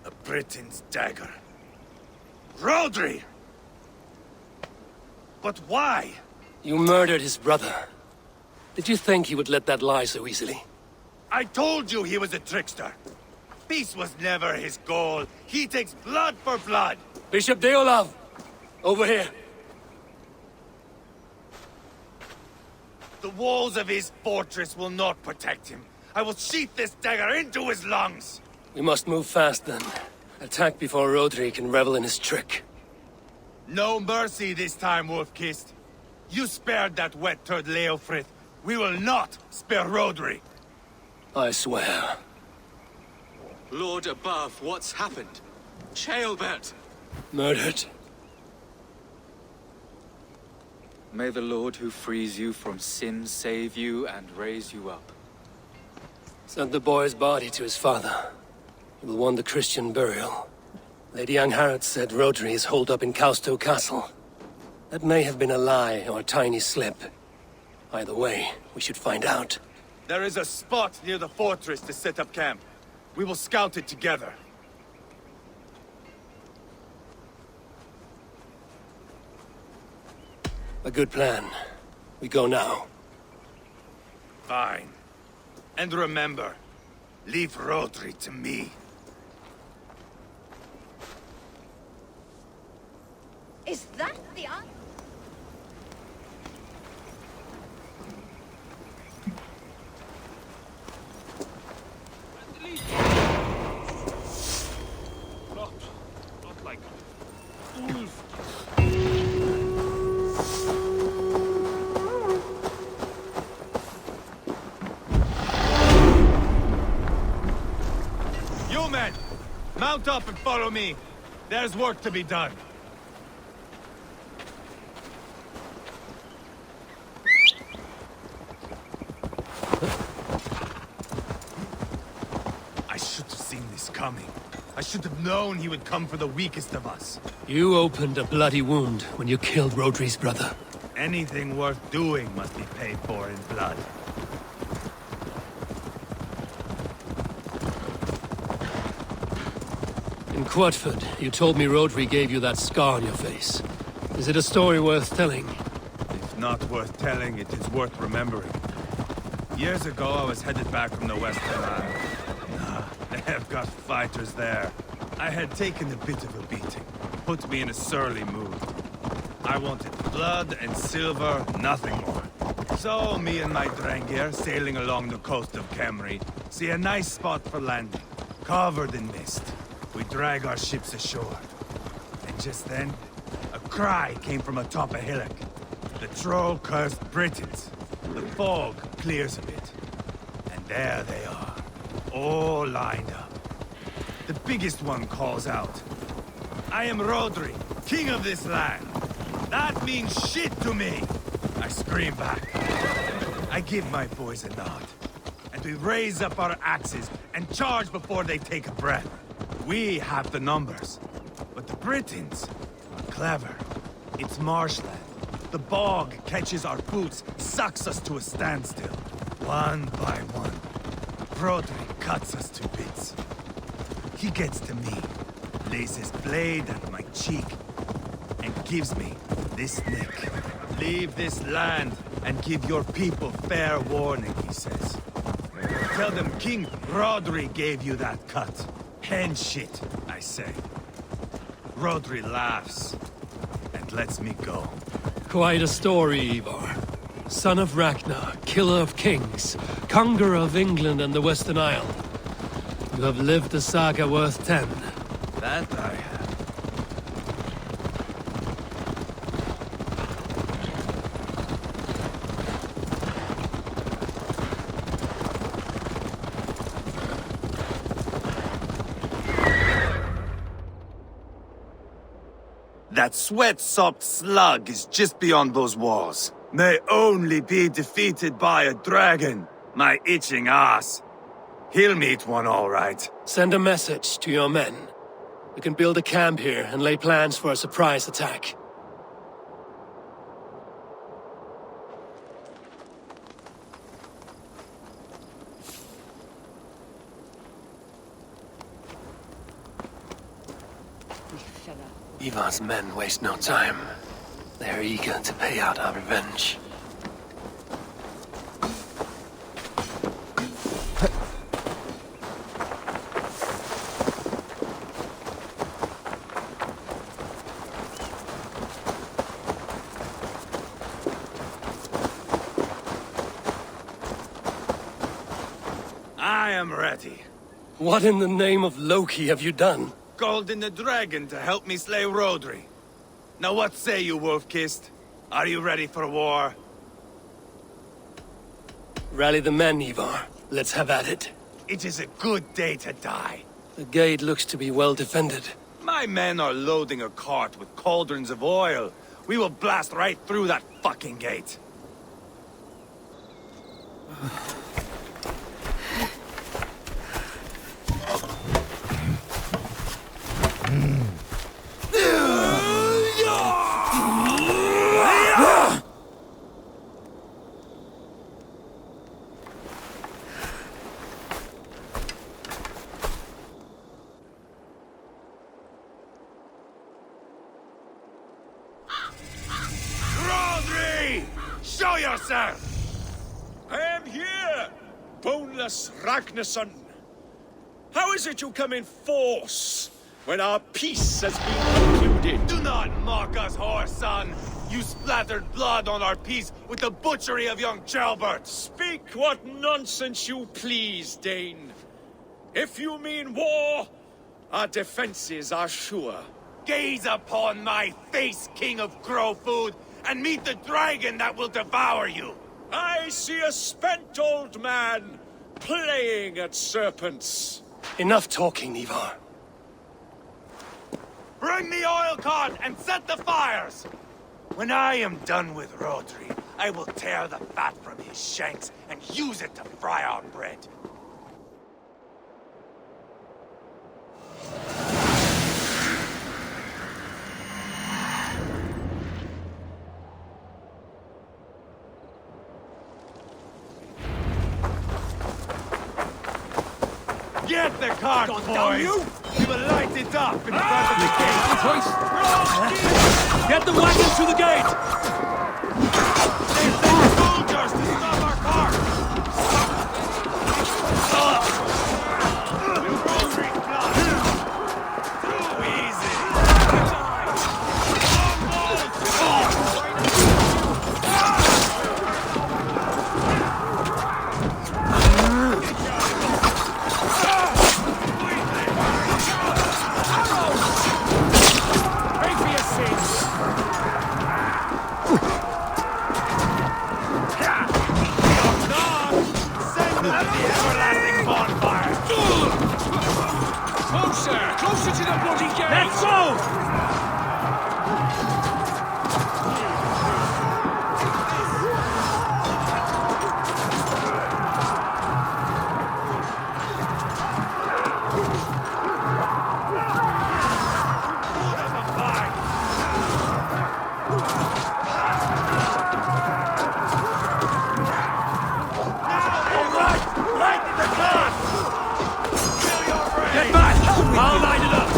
A Briton's dagger. Rodri! But why? You murdered his brother. Did you think he would let that lie so easily? I told you he was a trickster. Peace was never his goal. He takes blood for blood. Bishop Deolav! Over here. The walls of his fortress will not protect him. I will sheath this dagger into his lungs. We must move fast then. Attack before Rodri can revel in his trick. No mercy this time, Wolf-Kissed. You spared that wet turd Leofrith. We will not spare Rodri. I swear. Lord above, what's happened? Ceolbert! Murdered. May the Lord who frees you from sin save you and raise you up. Sent the boy's body to his father. He will want the Christian burial. Lady Angharad said Rodri is holed up in Causto Castle. That may have been a lie or a tiny slip. Either way, we should find out. There is a spot near the fortress to set up camp. We will scout it together. A good plan. We go now. Fine. And remember, leave Rodri to me. Is that the Not like fools. You men, mount up and follow me. There's work to be done. I should have seen this coming. I should have known he would come for the weakest of us. You opened a bloody wound when you killed Rodri's brother. Anything worth doing must be paid for in blood. In Quatford, you told me Rodri gave you that scar on your face. Is it a story worth telling? If not worth telling, it is worth remembering. Years ago, I was headed back from the Western Isle. They have got fighters there. I had taken a bit of a beating. Put me in a surly mood. I wanted blood and silver, nothing more. So, me and my Drengir, sailing along the coast of Kemri, see a nice spot for landing, covered in mist. We drag our ships ashore. And just then, a cry came from atop a hillock. The troll-cursed Britons. The fog clears a bit. And there they are, all lined up. The biggest one calls out, "I am Rodri, king of this land. That means shit to me!" I scream back. I give my boys a nod. And we raise up our axes and charge before they take a breath. We have the numbers. But the Britons are clever. It's marshland. The bog catches our boots, sucks us to a standstill. One by one, Rodri cuts us to bits. He gets to me, lays his blade at my cheek, and gives me this nick. "Leave this land and give your people fair warning," he says. "Tell them King Rodri gave you that cut." "Hen shit," I say. Rodri laughs and lets me go. Quite a story, Ivar. Son of Ragnar, killer of kings, conqueror of England and the Western Isle. You have lived a saga worth 10. That I have. That sweat-sopped slug is just beyond those walls. May only be defeated by a dragon, my itching ass. He'll meet one all right. Send a message to your men. We can build a camp here and lay plans for a surprise attack. Ivar's men waste no time. They're eager to pay out our revenge. I am ready. What in the name of Loki have you done? Called in the dragon to help me slay Rodri. Now what say you, Wolf-Kissed? Are you ready for war? Rally the men, Ivar. Let's have at it. It is a good day to die. The gate looks to be well defended. My men are loading a cart with cauldrons of oil. We will blast right through that fucking gate. Rodri! Show yourself! I am here, boneless Ragnarsson. How is it you come in force when our peace has been concluded? Do not mock us, whoreson! You splattered blood on our peace with the butchery of young Chalbert! Speak what nonsense you please, Dane. If you mean war, our defenses are sure. Gaze upon my face, King of Grow Food, and meet the dragon that will devour you! I see a spent old man playing at serpents. Enough talking, Ivar. Bring the oil cart and set the fires! When I am done with Rodri, I will tear the fat from his shanks and use it to fry our bread. Take the cart, boys! We will light it up in front of the gate! Get the wagons to the gate! They send soldiers to stop our cart! Too easy! Closer to the bloody gate! Let's go! I'll light it up!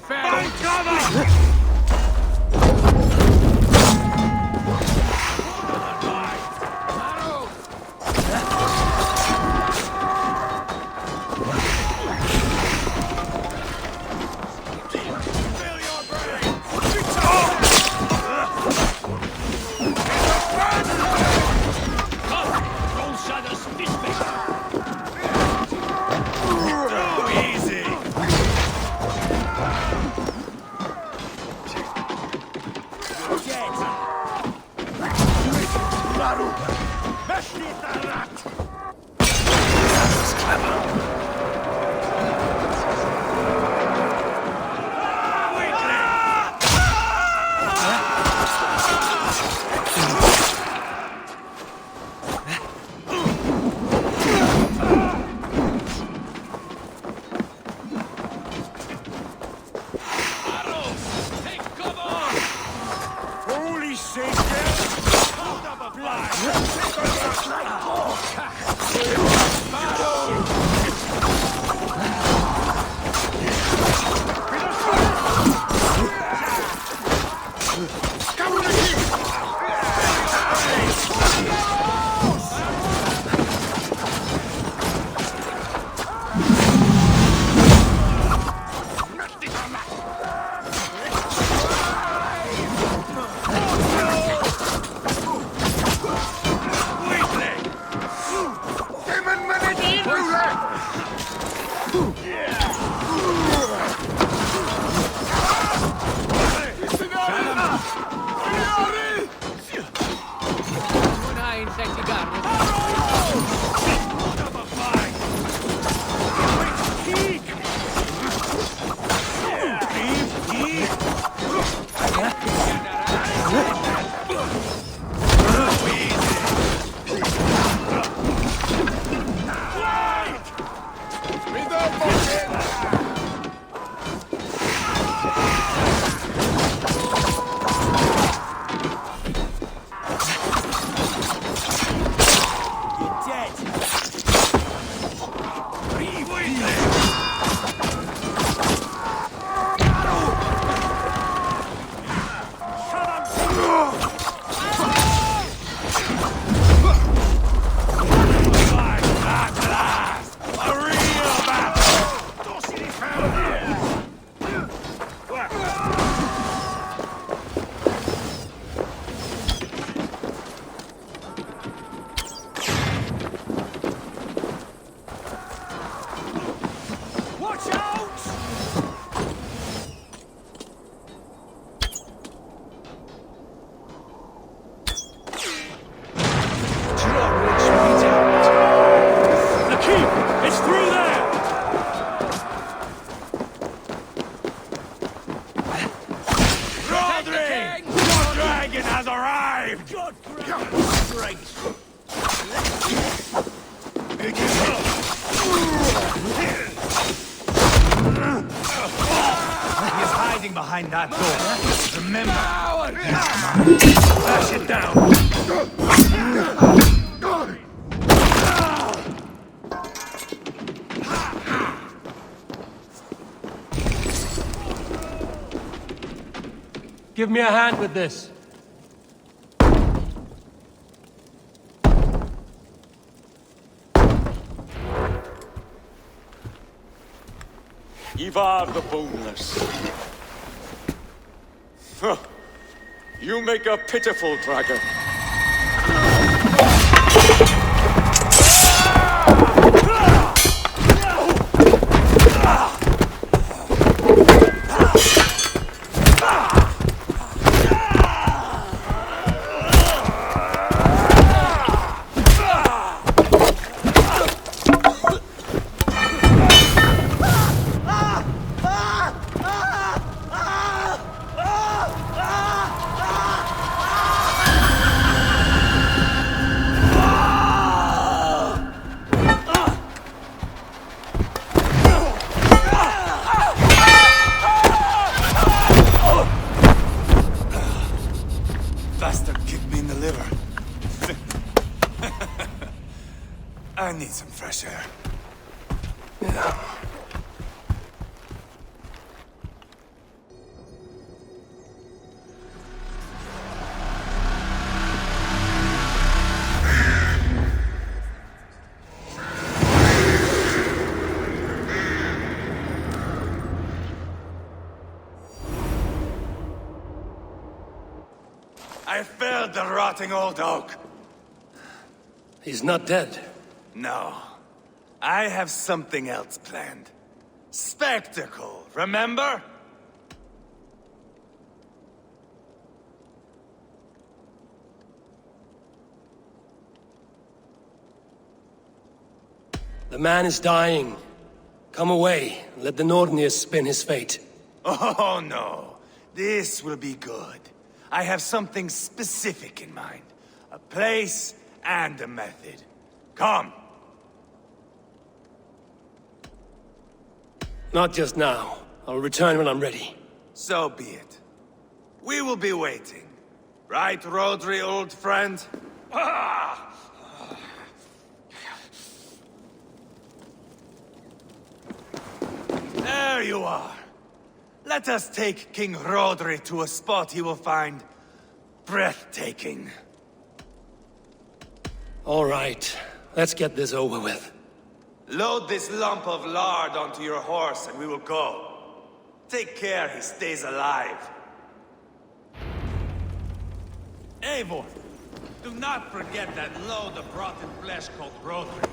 Find cover! has arrived! Right. He is hiding behind that door. Remember! Smash it down! Give me a hand with this. Ivar the Boneless. Huh. You make a pitiful dragon. Bastard kicked me in the liver. I need some fresh air. Yeah. I felled the rotting old oak. He's not dead. No. I have something else planned. Spectacle, remember? The man is dying. Come away, and let the Nordnir spin his fate. Oh no. This will be good. I have something specific in mind. A place and a method. Come. Not just now. I'll return when I'm ready. So be it. We will be waiting. Right, Rodri, old friend? There you are. Let us take King Rodri to a spot he will find breathtaking. All right. Let's get this over with. Load this lump of lard onto your horse and we will go. Take care he stays alive. Eivor, do not forget that load of rotten flesh called Rodri.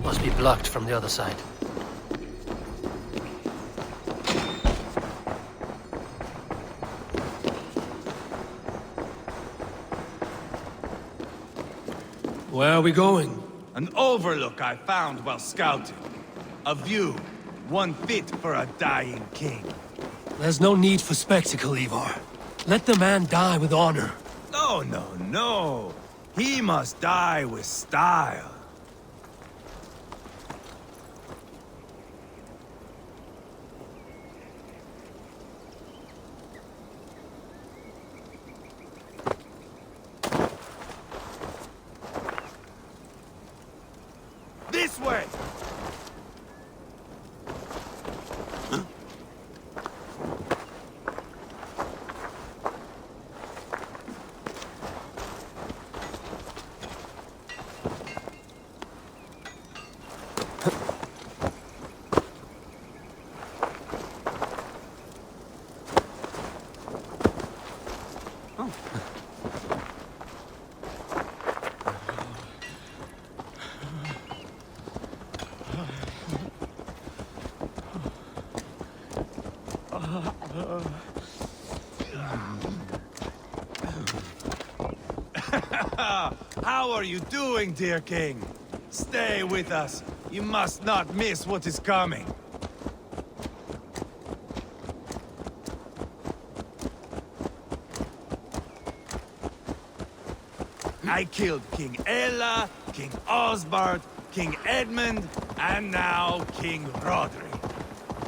Must be blocked from the other side. Where are we going? An overlook I found while scouting. A view, one fit for a dying king. There's no need for spectacle, Ivar. Let the man die with honor. No, no, no. He must die with style. This way! How are you doing, dear king? Stay with us. You must not miss what is coming. I killed King Ella, King Osbert, King Edmund, and now King Rodri.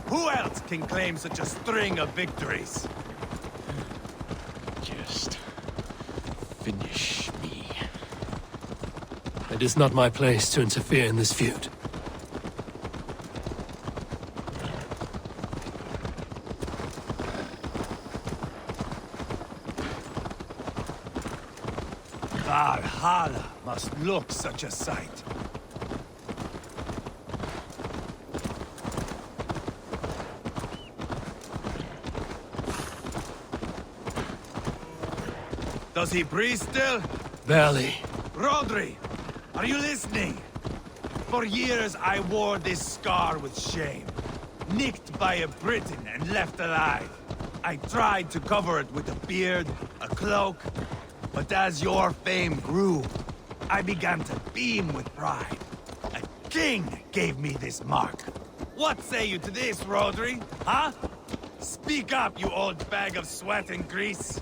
Who else can claim such a string of victories? Just finish me. It is not my place to interfere in this feud. Valhalla must look such a sight. Does he breathe still? Barely. Rodri, are you listening? For years I wore this scar with shame. Nicked by a Briton and left alive. I tried to cover it with a beard, a cloak, but as your fame grew, I began to beam with pride. A king gave me this mark. What say you to this, Rodri? Huh? Speak up, you old bag of sweat and grease.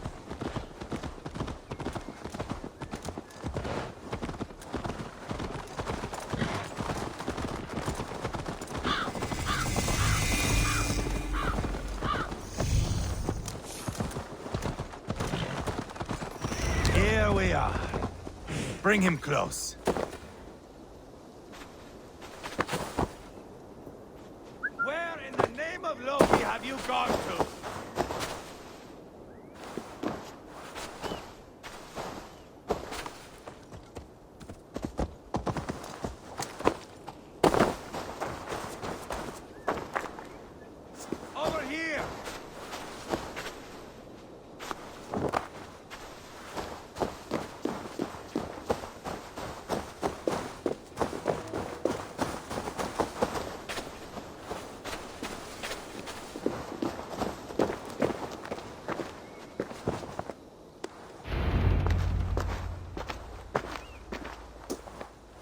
Here we are. Bring him close. Where in the name of Loki have you gone to? Over here!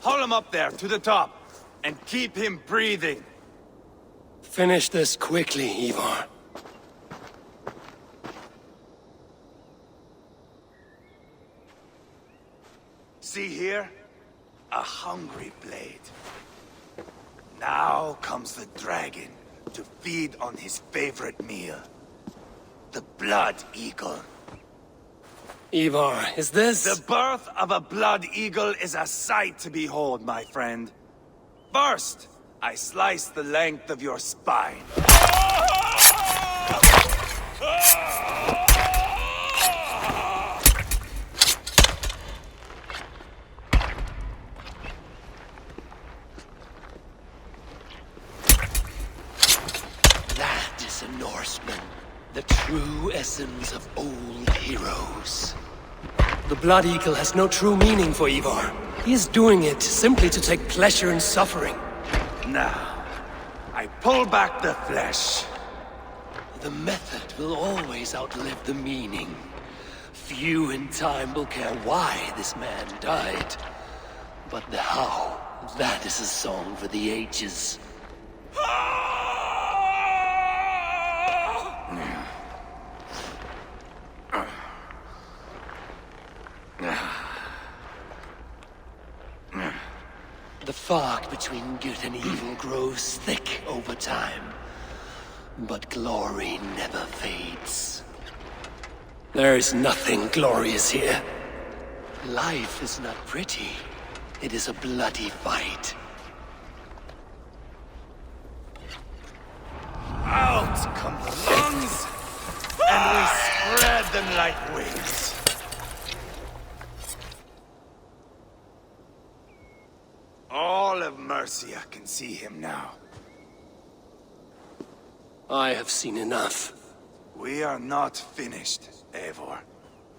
Haul him up there, to the top, and keep him breathing. Finish this quickly, Ivar. See here? A hungry blade. Now comes the dragon to feed on his favorite meal. The blood eagle. Ivar, is this... The birth of a blood eagle is a sight to behold, my friend. First, I slice the length of your spine. That is a Norseman. The true essence of old heroes. The Blood Eagle has no true meaning for Ivar. He is doing it simply to take pleasure in suffering. Now, I pull back the flesh. The method will always outlive the meaning. Few in time will care why this man died. But the how, that is a song for the ages. The fog between good and evil grows thick over time. But glory never fades. There is nothing glorious here. Life is not pretty. It is a bloody fight. Out come the lungs, and we spread them like wings. All of Mercia can see him now. I have seen enough. We are not finished, Eivor.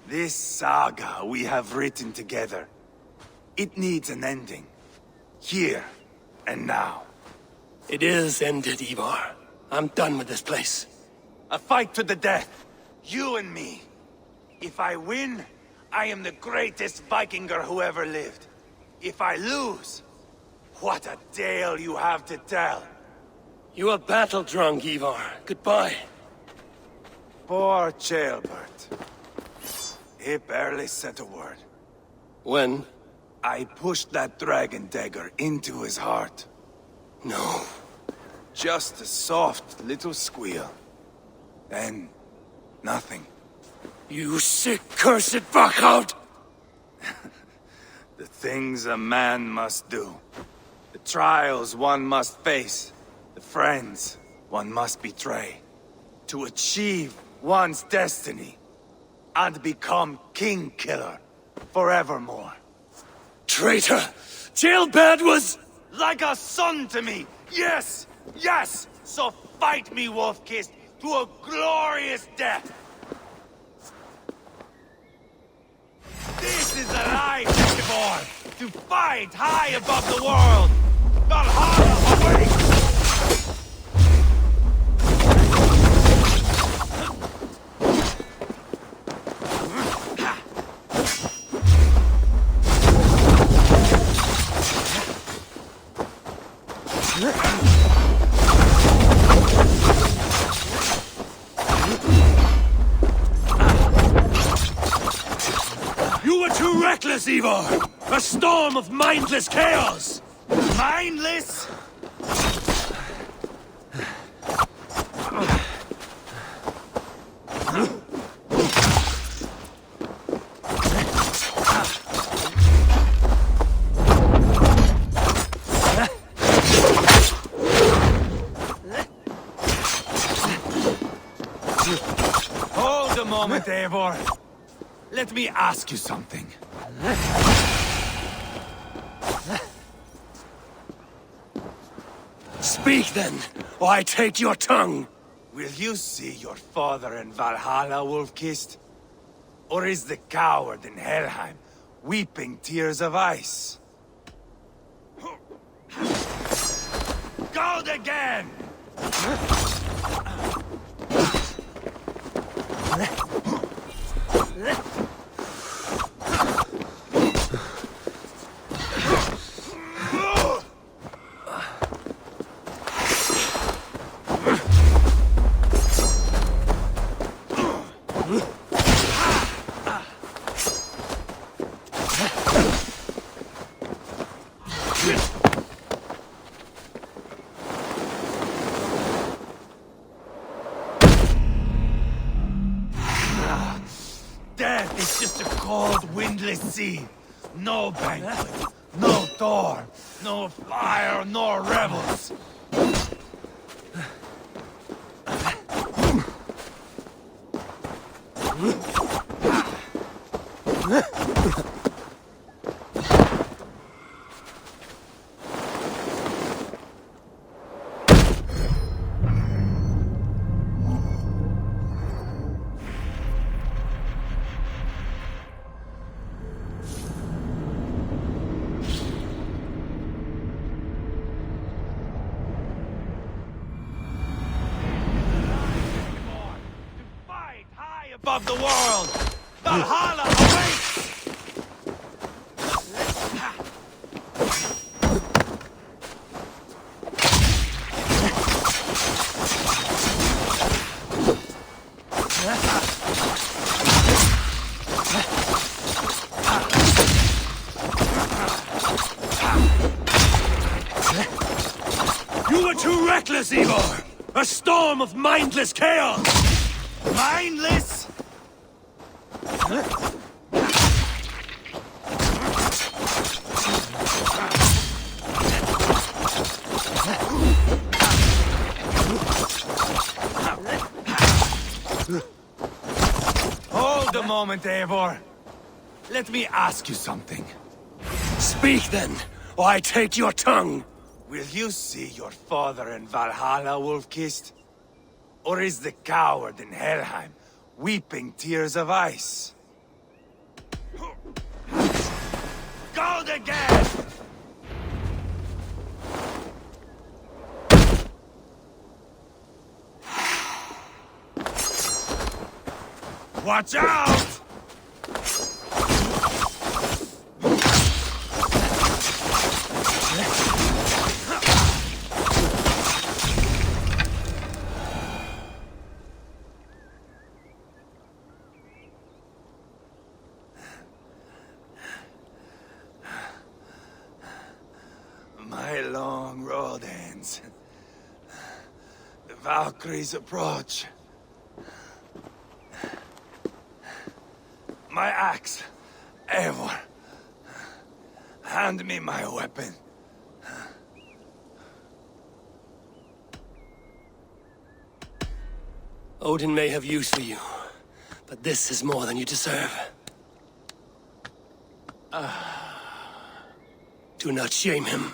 This saga we have written together, it needs an ending. Here and now. It is ended, Ivar. I'm done with this place. A fight to the death. You and me. If I win, I am the greatest Vikinger who ever lived. If I lose, what a tale you have to tell. You are battle-drunk, Ivar. Goodbye. Poor Ceolbert. He barely said a word. When? I pushed that dragon dagger into his heart. No. Just a soft little squeal. Then, nothing. You sick, cursed fuckhound! The things a man must do. The trials one must face. The friends one must betray. To achieve one's destiny. And become king killer forevermore. Traitor! Ceolbert was... Like a son to me! Yes! Yes! So fight me, Wolf-Kissed, to a glorious death! This is a life, Eivor! To fight high above the world! Valhalla awaits! You were too reckless, Ivar! A storm of mindless chaos! Mindless? Hold a moment, Eivor. Let me ask you something. Speak then, or I take your tongue! Will you see your father in Valhalla, Wolf-Kissed? Or is the coward in Helheim weeping tears of ice? Gold again! Death is just a cold, windless sea. No banquet, no door, no fire, nor rebels. Above the world! Valhalla awaits! You were too reckless, Ivar! A storm of mindless chaos! Mindless? Hold a moment, Eivor. Let me ask you something. Speak then, or I take your tongue! Will you see your father in Valhalla, Wolf-Kissed? Or is the coward in Helheim weeping tears of ice? Gold again! Watch out! My long road ends. The Valkyries approach. My axe, Eivor. Hand me my weapon. Odin may have use for you, but this is more than you deserve. Do not shame him.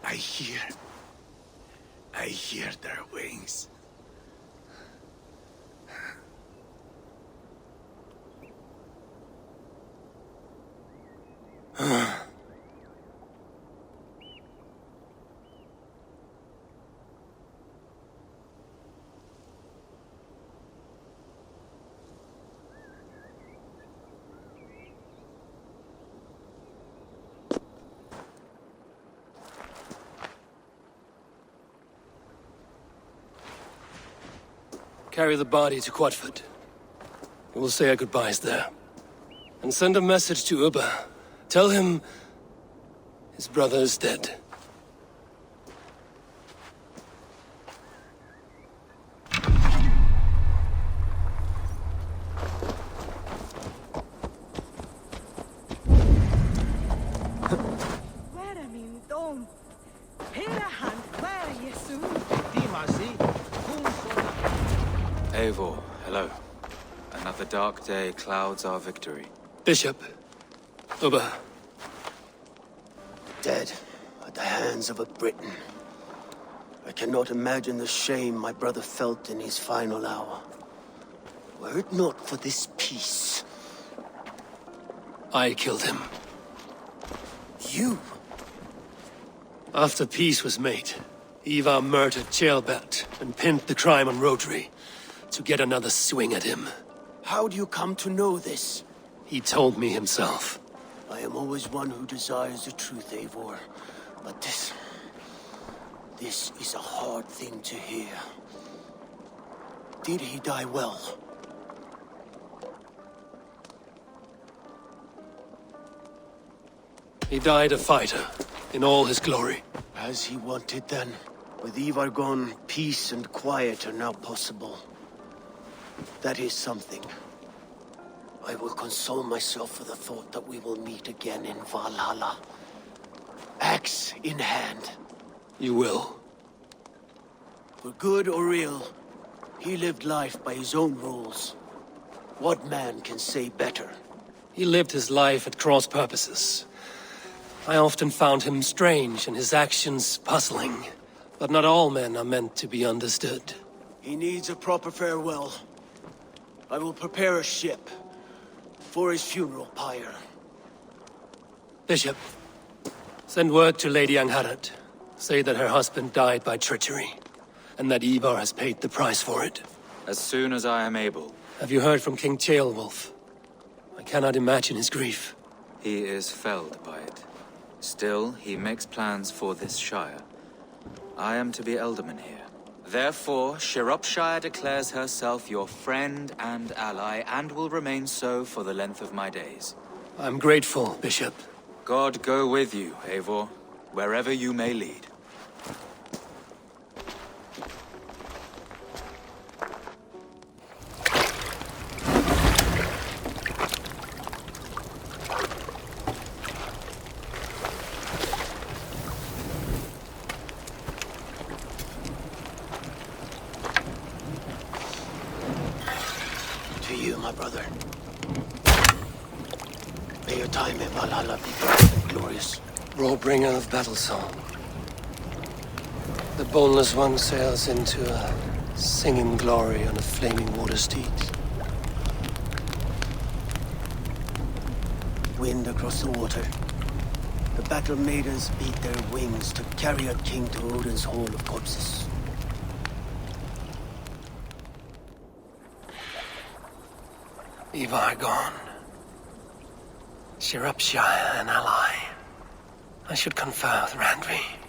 I hear their wings. Carry the body to Quatford. We will say our goodbyes there. And send a message to Ubba. Tell him his brother is dead. Eivor, hello. Another dark day clouds our victory. Bishop. Ubba. Dead at the hands of a Briton. I cannot imagine the shame my brother felt in his final hour. Were it not for this peace. I killed him. You? After peace was made, Ivar murdered Ceolbert and pinned the crime on Rodri to get another swing at him. How do you come to know this? He told me himself. I am always one who desires the truth, Eivor. But this is a hard thing to hear. Did he die well? He died a fighter, in all his glory. As he wanted then. With Ivar gone, peace and quiet are now possible. That is something. I will console myself for the thought that we will meet again in Valhalla. Axe in hand. You will. For good or ill, he lived life by his own rules. What man can say better? He lived his life at cross purposes. I often found him strange and his actions puzzling. But not all men are meant to be understood. He needs a proper farewell. I will prepare a ship for his funeral pyre. Bishop, send word to Lady Angharad. Say that her husband died by treachery, and that Ivar has paid the price for it. As soon as I am able. Have you heard from King Ceolwulf? I cannot imagine his grief. He is felled by it. Still, he makes plans for this shire. I am to be Elderman here. Therefore, Shropshire declares herself your friend and ally, and will remain so for the length of my days. I'm grateful, Bishop. God go with you, Eivor, wherever you may lead. To you, my brother. May your time in Valhalla be bright and glorious. Rollbringer of battle song. The boneless one sails into a singing glory on a flaming water steed. Wind across the water. The battle maidens beat their wings to carry a king to Odin's hall of corpses. Ivar gone. Shropshire an ally. I should confer with Randvi.